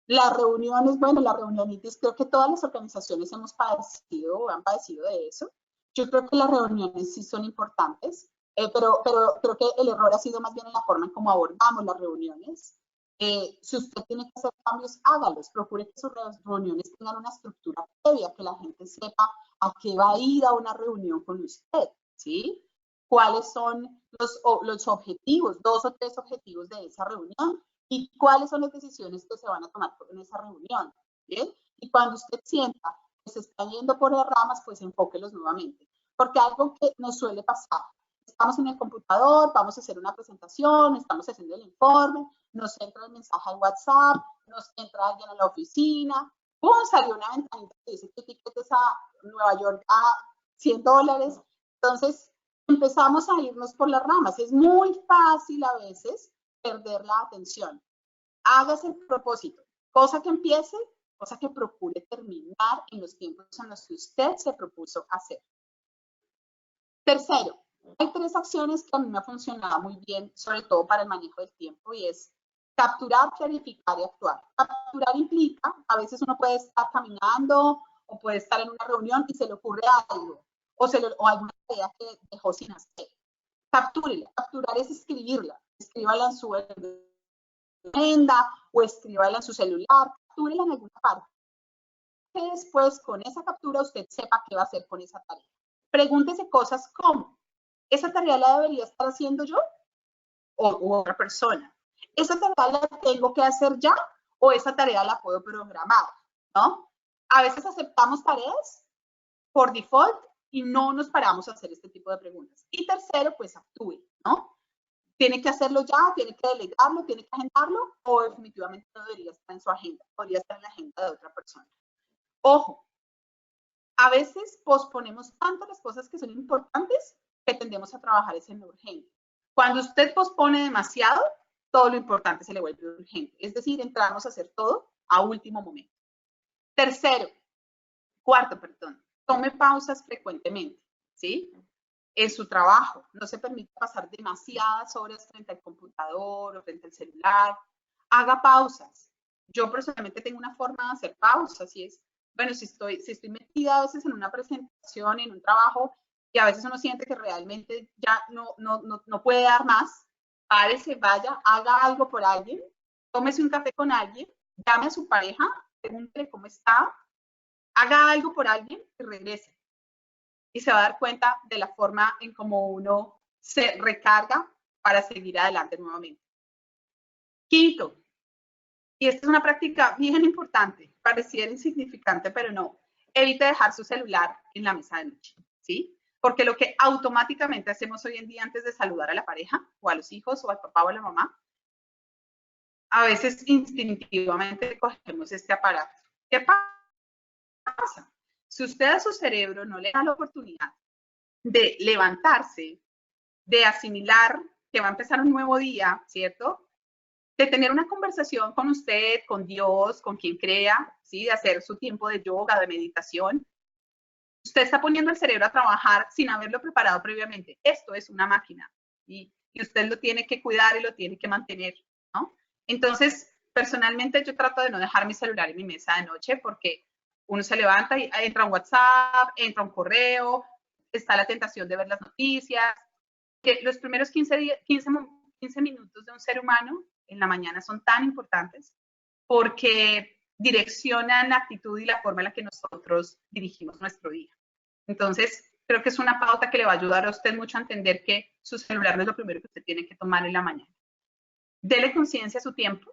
Las reuniones, bueno, la reunionitis, creo que todas las organizaciones hemos padecido o han padecido de eso. Yo creo que las reuniones sí son importantes, pero creo que el error ha sido más bien en la forma en cómo abordamos las reuniones. Si usted tiene que hacer cambios, hágalos. Procure que sus reuniones tengan una estructura previa, que la gente sepa a qué va a ir a una reunión con usted, ¿sí? ¿Cuáles son los objetivos, 2 o 3 objetivos de esa reunión? Y cuáles son las decisiones que se van a tomar en esa reunión, ¿bien? Y cuando usted sienta que se está yendo por las ramas, pues enfóquelos nuevamente. Porque algo que nos suele pasar, estamos en el computador, vamos a hacer una presentación, estamos haciendo el informe, nos entra el mensaje al WhatsApp, nos entra alguien a la oficina, ¡pum! Salió una ventanita que dice que tiquetes a Nueva York a $100. Entonces, empezamos a irnos por las ramas. Es muy fácil a veces perder la atención. Hágase el propósito. Cosa que empiece, cosa que procure terminar en los tiempos en los que usted se propuso hacer. Tercero, hay 3 acciones que a mí me han funcionado muy bien, sobre todo para el manejo del tiempo, y es capturar, planificar y actuar. Capturar implica, a veces uno puede estar caminando o puede estar en una reunión y se le ocurre algo o alguna idea que dejó sin hacer. Captúrela. Capturar es escribirla. Escríbala en su agenda o escríbala en su celular. Captúrela en alguna parte. Que después con esa captura usted sepa qué va a hacer con esa tarea. Pregúntese cosas como, ¿esa tarea la debería estar haciendo yo u otra persona? ¿Esa tarea la tengo que hacer ya o esa tarea la puedo programar? ¿No? A veces aceptamos tareas por default y no nos paramos a hacer este tipo de preguntas. Y tercero, pues actúe, ¿no? Tiene que hacerlo ya, tiene que delegarlo, tiene que agendarlo o definitivamente no debería estar en su agenda, podría estar en la agenda de otra persona. Ojo, a veces posponemos tanto las cosas que son importantes que tendemos a trabajar en lo urgente. Cuando usted pospone demasiado, todo lo importante se le vuelve urgente. Es decir, entramos a hacer todo a último momento. Cuarto, tome pausas frecuentemente, ¿sí? En su trabajo, no se permite pasar demasiadas horas frente al computador o frente al celular. Haga pausas. Yo personalmente tengo una forma de hacer pausas y es, bueno, si estoy metida a veces en una presentación, en un trabajo, y a veces uno siente que realmente ya no puede dar más, párese, vaya, haga algo por alguien, tómese un café con alguien, llame a su pareja, pregúntele cómo está, haga algo por alguien y regrese. Y se va a dar cuenta de la forma en cómo uno se recarga para seguir adelante nuevamente. Quinto, y esta es una práctica bien importante, pareciera insignificante, pero no, evite dejar su celular en la mesa de noche, ¿sí? Porque lo que automáticamente hacemos hoy en día antes de saludar a la pareja, o a los hijos, o al papá o a la mamá, a veces instintivamente cogemos este aparato. ¿Qué pasa? Si usted a su cerebro no le da la oportunidad de levantarse, de asimilar que va a empezar un nuevo día, ¿cierto? De tener una conversación con usted, con Dios, con quien crea, ¿sí? De hacer su tiempo de yoga, de meditación. Usted está poniendo el cerebro a trabajar sin haberlo preparado previamente. Esto es una máquina y usted lo tiene que cuidar y lo tiene que mantener, ¿no? Entonces, personalmente yo trato de no dejar mi celular en mi mesa de noche porque uno se levanta y entra un WhatsApp, entra un correo, está la tentación de ver las noticias. Que los primeros 15 minutos de un ser humano en la mañana son tan importantes porque direccionan la actitud y la forma en la que nosotros dirigimos nuestro día. Entonces, creo que es una pauta que le va a ayudar a usted mucho a entender que su celular no es lo primero que usted tiene que tomar en la mañana. Dele conciencia a su tiempo,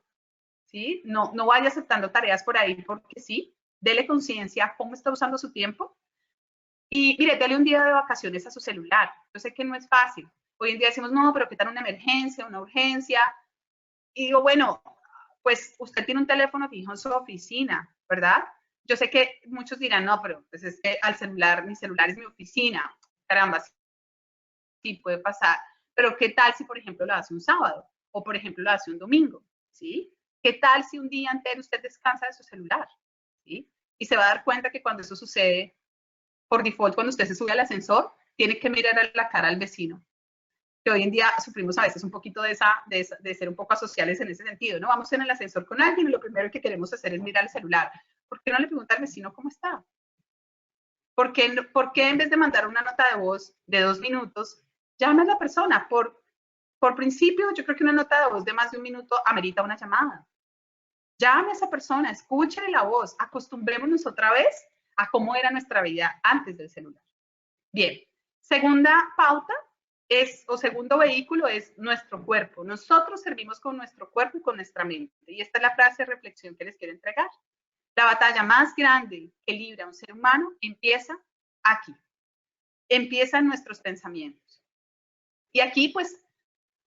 ¿sí? No vaya aceptando tareas por ahí porque sí. Dele conciencia a cómo está usando su tiempo. Y mire, dele un día de vacaciones a su celular. Yo sé que no es fácil. Hoy en día decimos, no, pero ¿qué tal una emergencia, una urgencia? Y digo, bueno, pues usted tiene un teléfono fijo en su oficina, ¿verdad? Yo sé que muchos dirán, no, pero pues es que al celular, mi celular es mi oficina. Caramba, sí puede pasar. Pero ¿qué tal si, por ejemplo, lo hace un sábado? O, por ejemplo, lo hace un domingo, ¿sí? ¿Qué tal si un día entero usted descansa de su celular? ¿Sí? Y se va a dar cuenta que cuando eso sucede, por default, cuando usted se sube al ascensor, tiene que mirar a la cara al vecino. Que hoy en día sufrimos a veces un poquito de ser un poco asociales en ese sentido, ¿no? Vamos en el ascensor con alguien y lo primero que queremos hacer es mirar el celular. ¿Por qué no le pregunta al vecino cómo está? ¿Por qué en vez de mandar una nota de voz de 2 minutos, llame a la persona? Por principio, yo creo que una nota de voz de más de 1 minuto amerita una llamada. Llame a esa persona, escúchale la voz, acostumbrémonos otra vez a cómo era nuestra vida antes del celular. Bien, segunda pauta segundo vehículo es nuestro cuerpo. Nosotros servimos con nuestro cuerpo y con nuestra mente. Y esta es la frase de reflexión que les quiero entregar. La batalla más grande que libra un ser humano empieza aquí. Empieza en nuestros pensamientos. Y aquí, pues,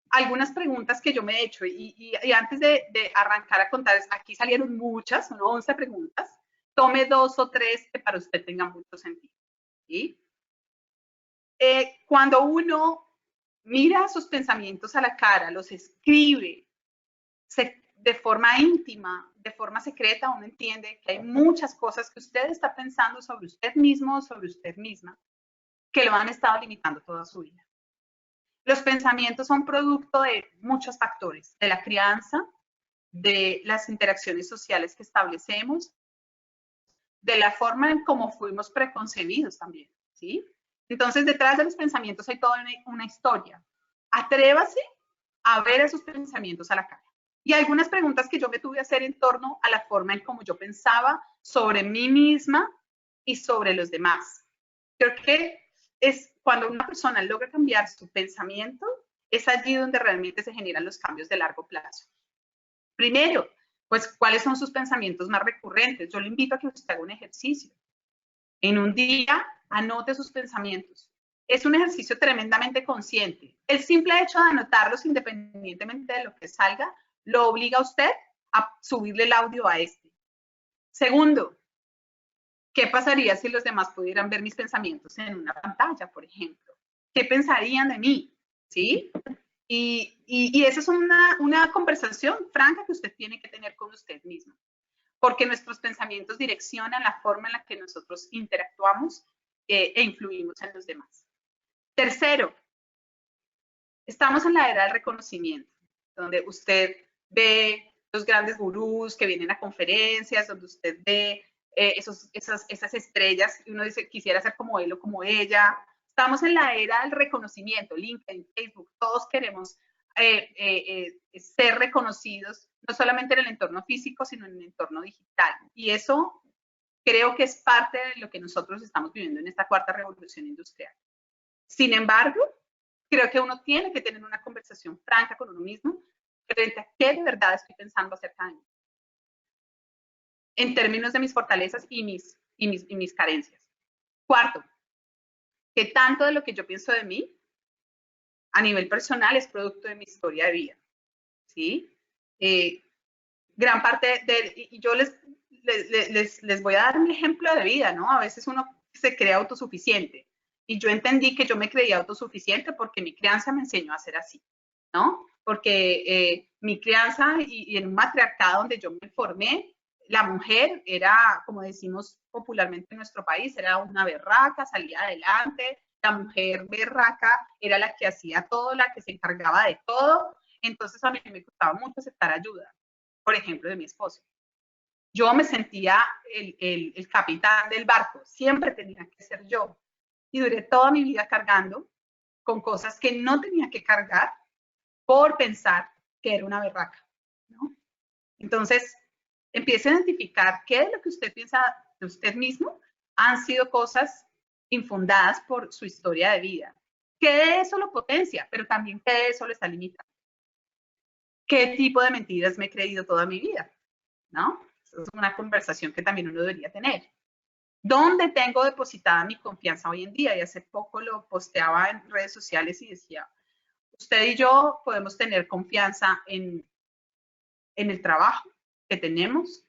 algunas preguntas que yo me he hecho. Y antes de arrancar a contarles, aquí salieron muchas, son 11 preguntas. Tome 2 o 3 que para usted tengan mucho sentido. ¿Sí? Cuando uno mira sus pensamientos a la cara, los escribe de forma íntima, de forma secreta, uno entiende que hay muchas cosas que usted está pensando sobre usted mismo o sobre usted misma que lo han estado limitando toda su vida. Los pensamientos son producto de muchos factores, de la crianza, de las interacciones sociales que establecemos, de la forma en cómo fuimos preconcebidos también, ¿sí? Entonces, detrás de los pensamientos hay toda una historia. Atrévase a ver esos pensamientos a la cara. Y algunas preguntas que yo me tuve que hacer en torno a la forma en cómo yo pensaba sobre mí misma y sobre los demás. Creo que es cuando una persona logra cambiar su pensamiento, es allí donde realmente se generan los cambios de largo plazo. Primero, pues, ¿cuáles son sus pensamientos más recurrentes? Yo le invito a que usted haga un ejercicio. En un día, anote sus pensamientos. Es un ejercicio tremendamente consciente. El simple hecho de anotarlos independientemente de lo que salga, lo obliga a usted a subirle el audio a este. Segundo, ¿qué pasaría si los demás pudieran ver mis pensamientos en una pantalla, por ejemplo? ¿Qué pensarían de mí? ¿Sí? Y esa es una conversación franca que usted tiene que tener con usted mismo, porque nuestros pensamientos direccionan la forma en la que nosotros interactuamos e influimos en los demás. Tercero, estamos en la era del reconocimiento, donde usted ve los grandes gurús que vienen a conferencias, donde usted ve esas estrellas y uno dice, quisiera ser como él o como ella. Estamos en la era del reconocimiento, LinkedIn, Facebook, todos queremos ser reconocidos, no solamente en el entorno físico, sino en el entorno digital. Y eso creo que es parte de lo que nosotros estamos viviendo en esta cuarta revolución industrial. Sin embargo, creo que uno tiene que tener una conversación franca con uno mismo frente a qué de verdad estoy pensando acerca de mí, en términos de mis fortalezas y mis carencias. Cuarto, ¿qué tanto de lo que yo pienso de mí a nivel personal es producto de mi historia de vida? ¿Sí? Gran parte y yo les voy a dar un ejemplo de vida, ¿no? A veces uno se cree autosuficiente y yo entendí que yo me creía autosuficiente porque mi crianza me enseñó a ser así, ¿no? Porque mi crianza y en un matriarcado donde yo me formé, la mujer era, como decimos popularmente en nuestro país, era una berraca, salía adelante, la mujer berraca era la que hacía todo, la que se encargaba de todo, entonces a mí me gustaba mucho aceptar ayuda, por ejemplo, de mi esposo. Yo me sentía el capitán del barco, siempre tenía que ser yo. Y duré toda mi vida cargando con cosas que no tenía que cargar por pensar que era una berraca, ¿no? Entonces, Empiece a identificar qué de lo que usted piensa de usted mismo han sido cosas infundadas por su historia de vida. ¿Qué de eso lo potencia? Pero también qué de eso lo está limitando. ¿Qué tipo de mentiras me he creído toda mi vida? ¿No? Esa es una conversación que también uno debería tener. ¿Dónde tengo depositada mi confianza hoy en día? Y hace poco lo posteaba en redes sociales y decía, usted y yo podemos tener confianza en el trabajo que tenemos,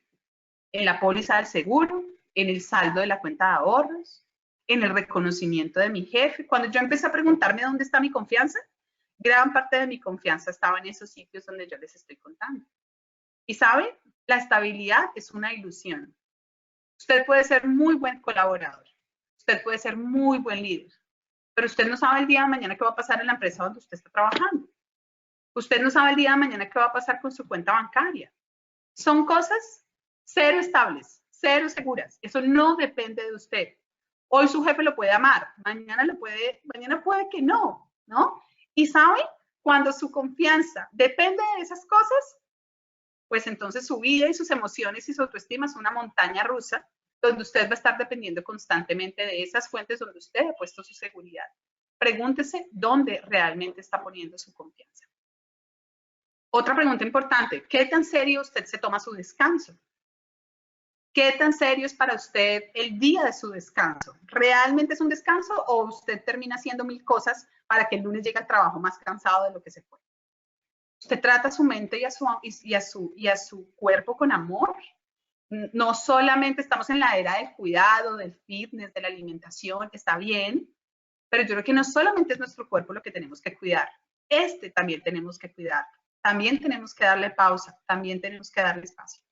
en la póliza del seguro, en el saldo de la cuenta de ahorros, en el reconocimiento de mi jefe. Cuando yo empecé a preguntarme dónde está mi confianza, gran parte de mi confianza estaba en esos sitios donde yo les estoy contando. Y ¿sabe? La estabilidad es una ilusión. Usted puede ser muy buen colaborador, usted puede ser muy buen líder, pero usted no sabe el día de mañana qué va a pasar en la empresa donde usted está trabajando. Usted no sabe el día de mañana qué va a pasar con su cuenta bancaria. Son cosas cero estables, cero seguras. Eso no depende de usted. Hoy su jefe lo puede amar, mañana puede que no, ¿no? Y ¿sabe? Cuando su confianza depende de esas cosas, pues entonces su vida y sus emociones y su autoestima es una montaña rusa donde usted va a estar dependiendo constantemente de esas fuentes donde usted ha puesto su seguridad. Pregúntese dónde realmente está poniendo su confianza. Otra pregunta importante, ¿qué tan serio usted se toma su descanso? ¿Qué tan serio es para usted el día de su descanso? ¿Realmente es un descanso o usted termina haciendo 1000 cosas para que el lunes llegue al trabajo más cansado de lo que se fue? ¿Usted trata a su mente y a su cuerpo con amor? No solamente estamos en la era del cuidado, del fitness, de la alimentación, que está bien, pero yo creo que no solamente es nuestro cuerpo lo que tenemos que cuidar, también tenemos que cuidar, también tenemos que darle pausa, también tenemos que darle espacio.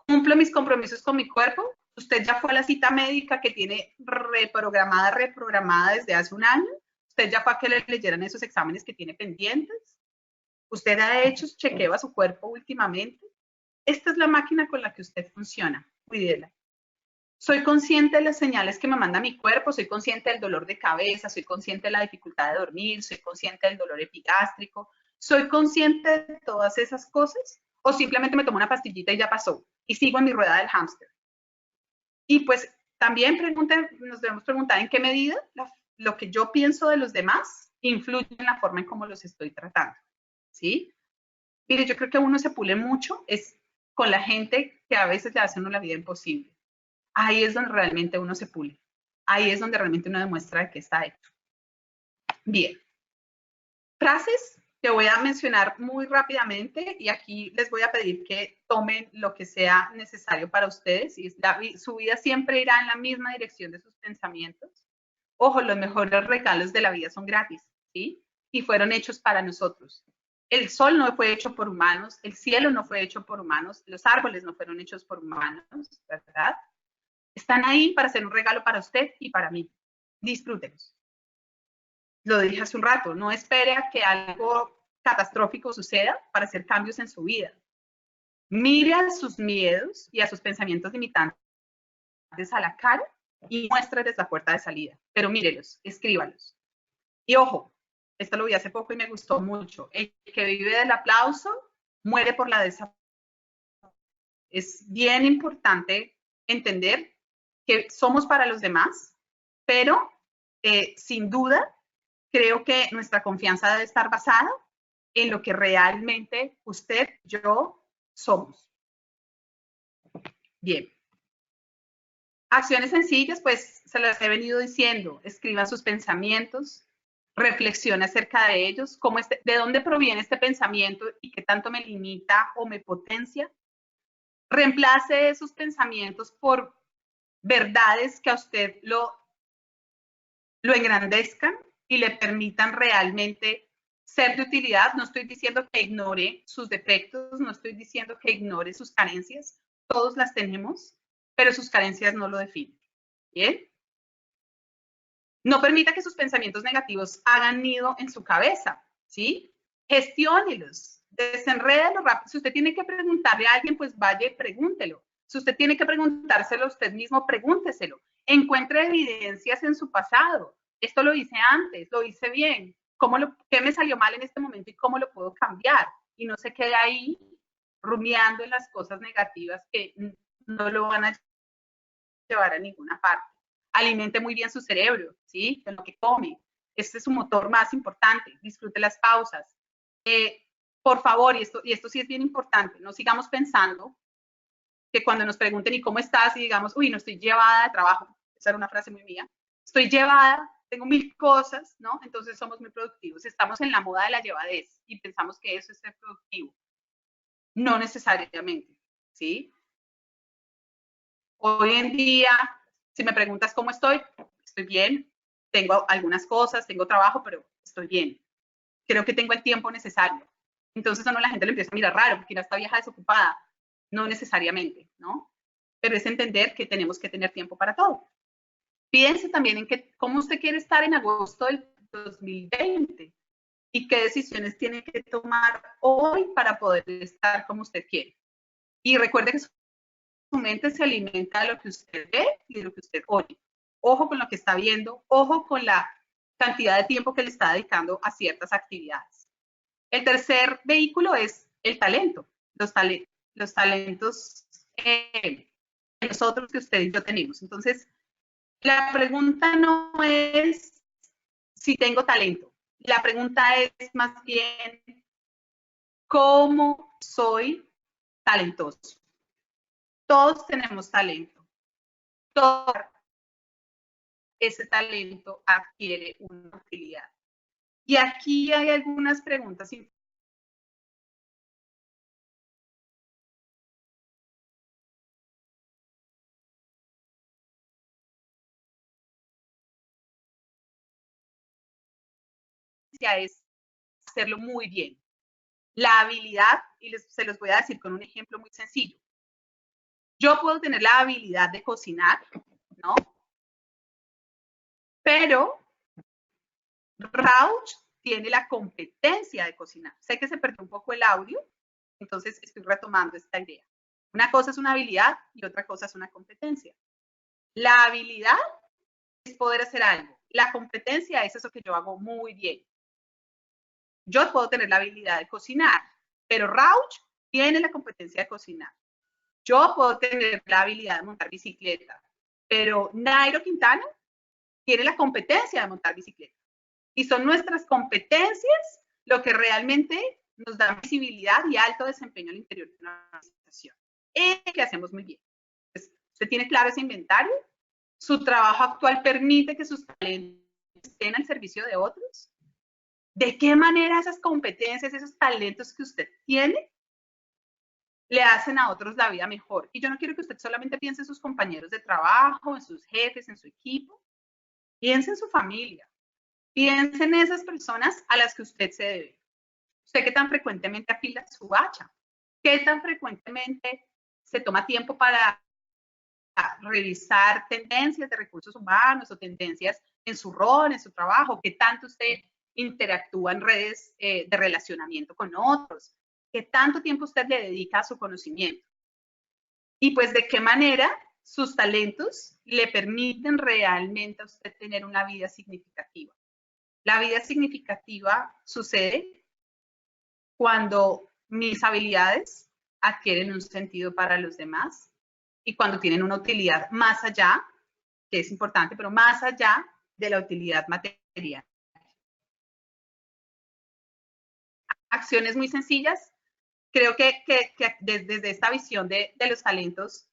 ¿Cumplo mis compromisos con mi cuerpo? ¿Usted ya fue a la cita médica que tiene reprogramada desde hace un año? ¿Usted ya fue a que le leyeran esos exámenes que tiene pendientes? ¿Usted ha hecho chequeo a su cuerpo últimamente? Esta es la máquina con la que usted funciona. Cuídela. Soy consciente de las señales que me manda mi cuerpo, soy consciente del dolor de cabeza, soy consciente de la dificultad de dormir, soy consciente del dolor epigástrico, soy consciente de todas esas cosas, o simplemente me tomo una pastillita y ya pasó, y sigo en mi rueda del hámster. Y pues también nos debemos preguntar en qué medida lo que yo pienso de los demás influye en la forma en cómo los estoy tratando, ¿sí? Mire, yo creo que uno se pule mucho es con la gente que a veces le hace a uno la vida imposible. Ahí es donde realmente uno se pule. Ahí es donde realmente uno demuestra de qué está hecho. Bien. Frases que voy a mencionar muy rápidamente y aquí les voy a pedir que tomen lo que sea necesario para ustedes. Y su vida siempre irá en la misma dirección de sus pensamientos. Ojo, los mejores regalos de la vida son gratis, ¿sí? Y fueron hechos para nosotros. El sol no fue hecho por humanos, el cielo no fue hecho por humanos, los árboles no fueron hechos por humanos, ¿verdad? Están ahí para hacer un regalo para usted y para mí. Disfrútenlos. Lo dije hace un rato, no espere a que algo catastrófico suceda para hacer cambios en su vida. Mire a sus miedos y a sus pensamientos limitantes a la cara y muéstreles la puerta de salida. Pero mírelos, escríbalos. Y ojo, esto lo vi hace poco y me gustó mucho. El que vive del aplauso muere por la desaprobación. Es bien importante entender que somos para los demás, pero sin duda creo que nuestra confianza debe estar basada en lo que realmente usted, yo, somos. Bien. Acciones sencillas, pues se las he venido diciendo. Escriban sus pensamientos, reflexione acerca de ellos, de dónde proviene este pensamiento y qué tanto me limita o me potencia. Reemplace esos pensamientos por verdades que a usted lo engrandezcan y le permitan realmente ser de utilidad. No estoy diciendo que ignore sus defectos, no estoy diciendo que ignore sus carencias, todos las tenemos, pero sus carencias no lo definen. ¿Bien? No permita que sus pensamientos negativos hagan nido en su cabeza, ¿sí? Gestiónelos, desenrédelos rápido. Si usted tiene que preguntarle a alguien, pues vaya y pregúntelo. Si usted tiene que preguntárselo a usted mismo, pregúnteselo. Encuentre evidencias en su pasado. Esto lo hice antes, lo hice bien. ¿Qué me salió mal en este momento y cómo lo puedo cambiar? Y no se quede ahí rumiando en las cosas negativas que no lo van a llevar a ninguna parte. Alimente muy bien su cerebro, ¿sí? De lo que come. Este es su motor más importante. Disfrute las pausas. Por favor, y esto sí es bien importante, no sigamos pensando que cuando nos pregunten ¿y cómo estás? Y digamos, uy, no estoy llevada de trabajo. Esa era una frase muy mía. Estoy llevada, tengo 1000 cosas, ¿no? Entonces somos muy productivos. Estamos en la moda de la llevadez y pensamos que eso es ser productivo. No necesariamente, ¿sí? Hoy en día, si me preguntas cómo estoy bien. Tengo algunas cosas, tengo trabajo, pero estoy bien. Creo que tengo el tiempo necesario. Entonces a la gente le empieza a mirar raro, porque ya está vieja desocupada. No necesariamente, ¿no? Pero es entender que tenemos que tener tiempo para todo. Piense también en cómo usted quiere estar en agosto del 2020 y qué decisiones tiene que tomar hoy para poder estar como usted quiere. Y recuerde que su mente se alimenta de lo que usted ve y de lo que usted oye. Ojo con lo que está viendo, ojo con la cantidad de tiempo que le está dedicando a ciertas actividades. El tercer vehículo es el talento, los talentos de nosotros que usted y yo tenemos. Entonces, la pregunta no es si tengo talento, la pregunta es más bien cómo soy talentoso. Todos tenemos talento. Todo ese talento adquiere una utilidad. Y aquí hay algunas preguntas es hacerlo muy bien. La habilidad, y se los voy a decir con un ejemplo muy sencillo. Yo puedo tener la habilidad de cocinar, ¿no? Pero Rauch tiene la competencia de cocinar. Sé que se perdió un poco el audio, entonces estoy retomando esta idea. Una cosa es una habilidad y otra cosa es una competencia. La habilidad es poder hacer algo. La competencia es eso que yo hago muy bien. Yo puedo tener la habilidad de cocinar, pero Rauch tiene la competencia de cocinar. Yo puedo tener la habilidad de montar bicicleta, pero Nairo Quintana tiene la competencia de montar bicicleta. Y son nuestras competencias lo que realmente nos da visibilidad y alto desempeño al interior de una organización. Es que hacemos muy bien. Entonces, ¿usted tiene claro ese inventario? ¿Su trabajo actual permite que sus talentos estén al servicio de otros? ¿De qué manera esas competencias, esos talentos que usted tiene, le hacen a otros la vida mejor? Y yo no quiero que usted solamente piense en sus compañeros de trabajo, en sus jefes, en su equipo. Piense en su familia. Piense en esas personas a las que usted se debe. ¿Usted qué tan frecuentemente afila su hacha? ¿Qué tan frecuentemente se toma tiempo para revisar tendencias de recursos humanos o tendencias en su rol, en su trabajo? ¿Qué tanto usted interactúa en redes de relacionamiento con otros? ¿Qué tanto tiempo usted le dedica a su conocimiento? Y pues de qué manera sus talentos le permiten realmente a usted tener una vida significativa. La vida significativa sucede cuando mis habilidades adquieren un sentido para los demás y cuando tienen una utilidad más allá, que es importante, pero más allá de la utilidad material. Acciones muy sencillas. Creo que desde esta visión de los talentos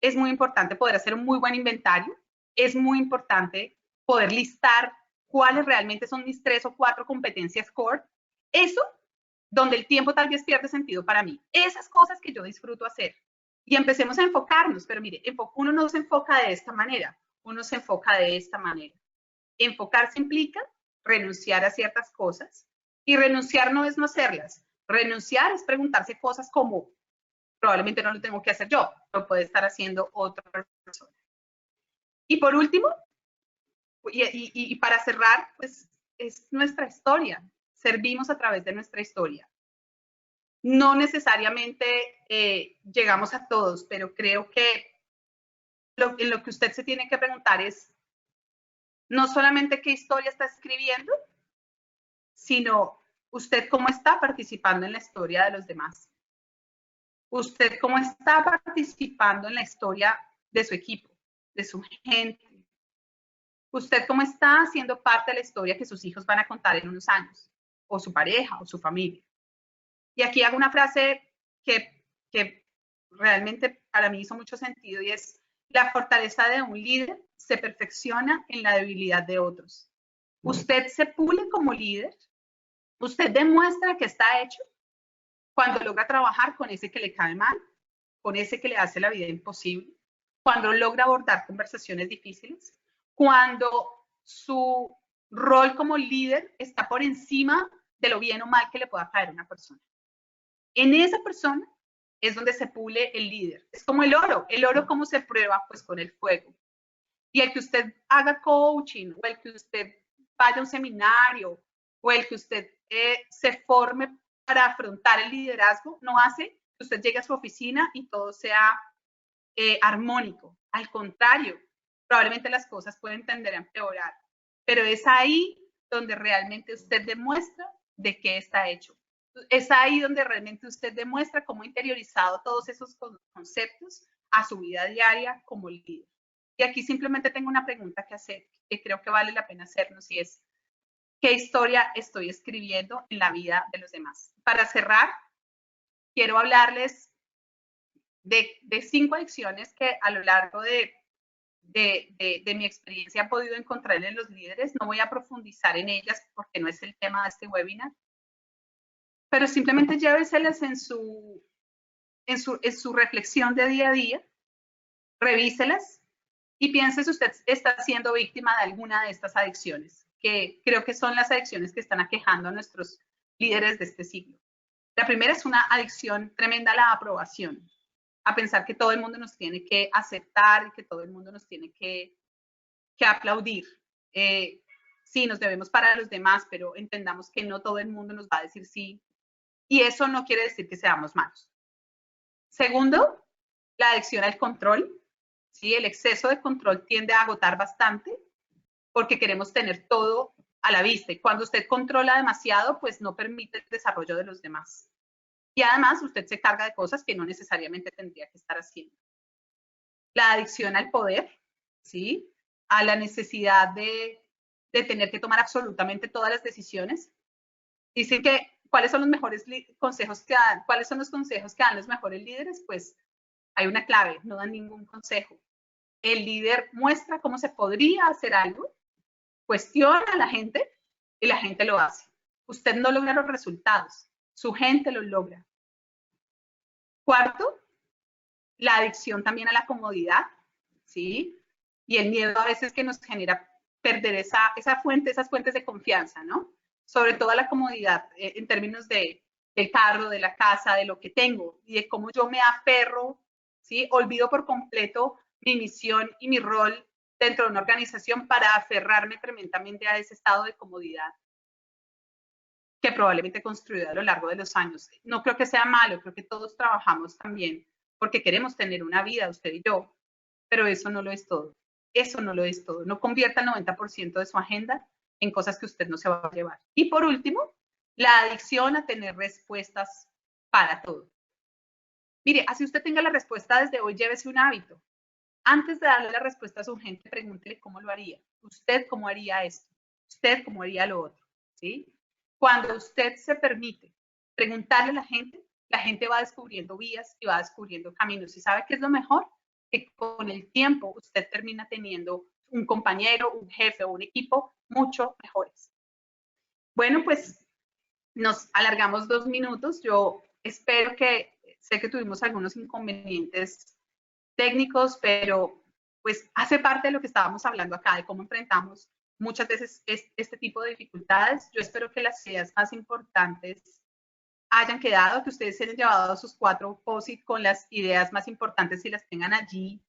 es muy importante poder hacer un muy buen inventario. Es muy importante poder listar cuáles realmente son mis 3 o 4 competencias core. Eso, donde el tiempo tal vez pierde sentido para mí. Esas cosas que yo disfruto hacer. Y empecemos a enfocarnos, pero mire, uno no se enfoca de esta manera, uno se enfoca de esta manera. Enfocarse implica renunciar a ciertas cosas y renunciar no es no hacerlas. Renunciar es preguntarse cosas como, probablemente no lo tengo que hacer yo, lo puede estar haciendo otra persona. Y por último, y para cerrar, pues es nuestra historia. Servimos a través de nuestra historia. No necesariamente llegamos a todos, pero creo que lo que usted se tiene que preguntar es no solamente qué historia está escribiendo, sino usted cómo está participando en la historia de los demás. ¿Usted cómo está participando en la historia de su equipo, de su gente? ¿Usted cómo está siendo parte de la historia que sus hijos van a contar en unos años? O su pareja, o su familia. Y aquí hago una frase que realmente para mí hizo mucho sentido y es: la fortaleza de un líder se perfecciona en la debilidad de otros. Usted se pule como líder, usted demuestra que está hecho cuando logra trabajar con ese que le cae mal, con ese que le hace la vida imposible, cuando logra abordar conversaciones difíciles, cuando su rol como líder está por encima de lo bien o mal que le pueda caer a una persona. En esa persona es donde se pule el líder. Es como el oro. El oro, ¿cómo se prueba? Pues con el fuego. Y el que usted haga coaching, o el que usted vaya a un seminario, o el que usted se forme para afrontar el liderazgo, no hace que usted llegue a su oficina y todo sea armónico. Al contrario, probablemente las cosas pueden tender a empeorar. Pero es ahí donde realmente usted demuestra de qué está hecho. Es ahí donde realmente usted demuestra cómo ha interiorizado todos esos conceptos a su vida diaria como líder. Y aquí simplemente tengo una pregunta que hacer, que creo que vale la pena hacernos, y es: ¿qué historia estoy escribiendo en la vida de los demás? Para cerrar, quiero hablarles de 5 adicciones que a lo largo de mi experiencia he podido encontrar en los líderes. No voy a profundizar en ellas porque no es el tema de este webinar, pero simplemente lléveselas en su reflexión de día a día, revíselas y piense si usted está siendo víctima de alguna de estas adicciones, que creo que son las adicciones que están aquejando a nuestros líderes de este siglo. La primera es una adicción tremenda a la aprobación, a pensar que todo el mundo nos tiene que aceptar y que todo el mundo nos tiene que aplaudir. Sí, nos debemos para los demás, pero entendamos que no todo el mundo nos va a decir sí. Y eso no quiere decir que seamos malos. Segundo, la adicción al control. ¿Sí? El exceso de control tiende a agotar bastante porque queremos tener todo a la vista. Y cuando usted controla demasiado, pues no permite el desarrollo de los demás. Y además usted se carga de cosas que no necesariamente tendría que estar haciendo. La adicción al poder, ¿sí? A la necesidad de tener que tomar absolutamente todas las decisiones. Dicen que ¿cuáles son los mejores consejos que dan? ¿Cuáles son los consejos que dan los mejores líderes? Pues hay una clave: no dan ningún consejo. El líder muestra cómo se podría hacer algo, cuestiona a la gente y la gente lo hace. Usted no logra los resultados, su gente los logra. Cuarto, la adicción también a la comodidad, ¿sí? Y el miedo a veces que nos genera perder esas fuentes de confianza, ¿no? Sobre todo la comodidad en términos del carro, de la casa, de lo que tengo y de cómo yo me aferro, ¿sí? Olvido por completo mi misión y mi rol dentro de una organización para aferrarme tremendamente a ese estado de comodidad que probablemente he construido a lo largo de los años. No creo que sea malo, creo que todos trabajamos también porque queremos tener una vida, usted y yo, pero eso no lo es todo. Eso no lo es todo. No convierta el 90% de su agenda en cosas que usted no se va a llevar. Y por último, la adicción a tener respuestas para todo. Mire, así usted tenga la respuesta desde hoy, llévese un hábito. Antes de darle la respuesta a su gente, pregúntele cómo lo haría. ¿Usted cómo haría esto? ¿Usted cómo haría lo otro? ¿Sí? Cuando usted se permite preguntarle a la gente va descubriendo vías y va descubriendo caminos. ¿Y sabe qué es lo mejor? Que con el tiempo usted termina teniendo un compañero, un jefe o un equipo mucho mejores. Bueno, pues nos alargamos 2 minutos. Yo espero que, sé que tuvimos algunos inconvenientes técnicos, pero pues hace parte de lo que estábamos hablando acá, de cómo enfrentamos muchas veces este tipo de dificultades. Yo espero que las ideas más importantes hayan quedado, que ustedes se hayan llevado sus 4 post-it con las ideas más importantes y las tengan allí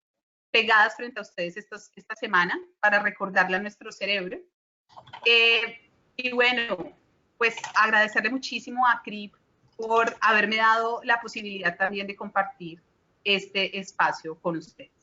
pegadas frente a ustedes esta semana para recordarle a nuestro cerebro. Y bueno, pues agradecerle muchísimo a CRIP por haberme dado la posibilidad también de compartir este espacio con ustedes.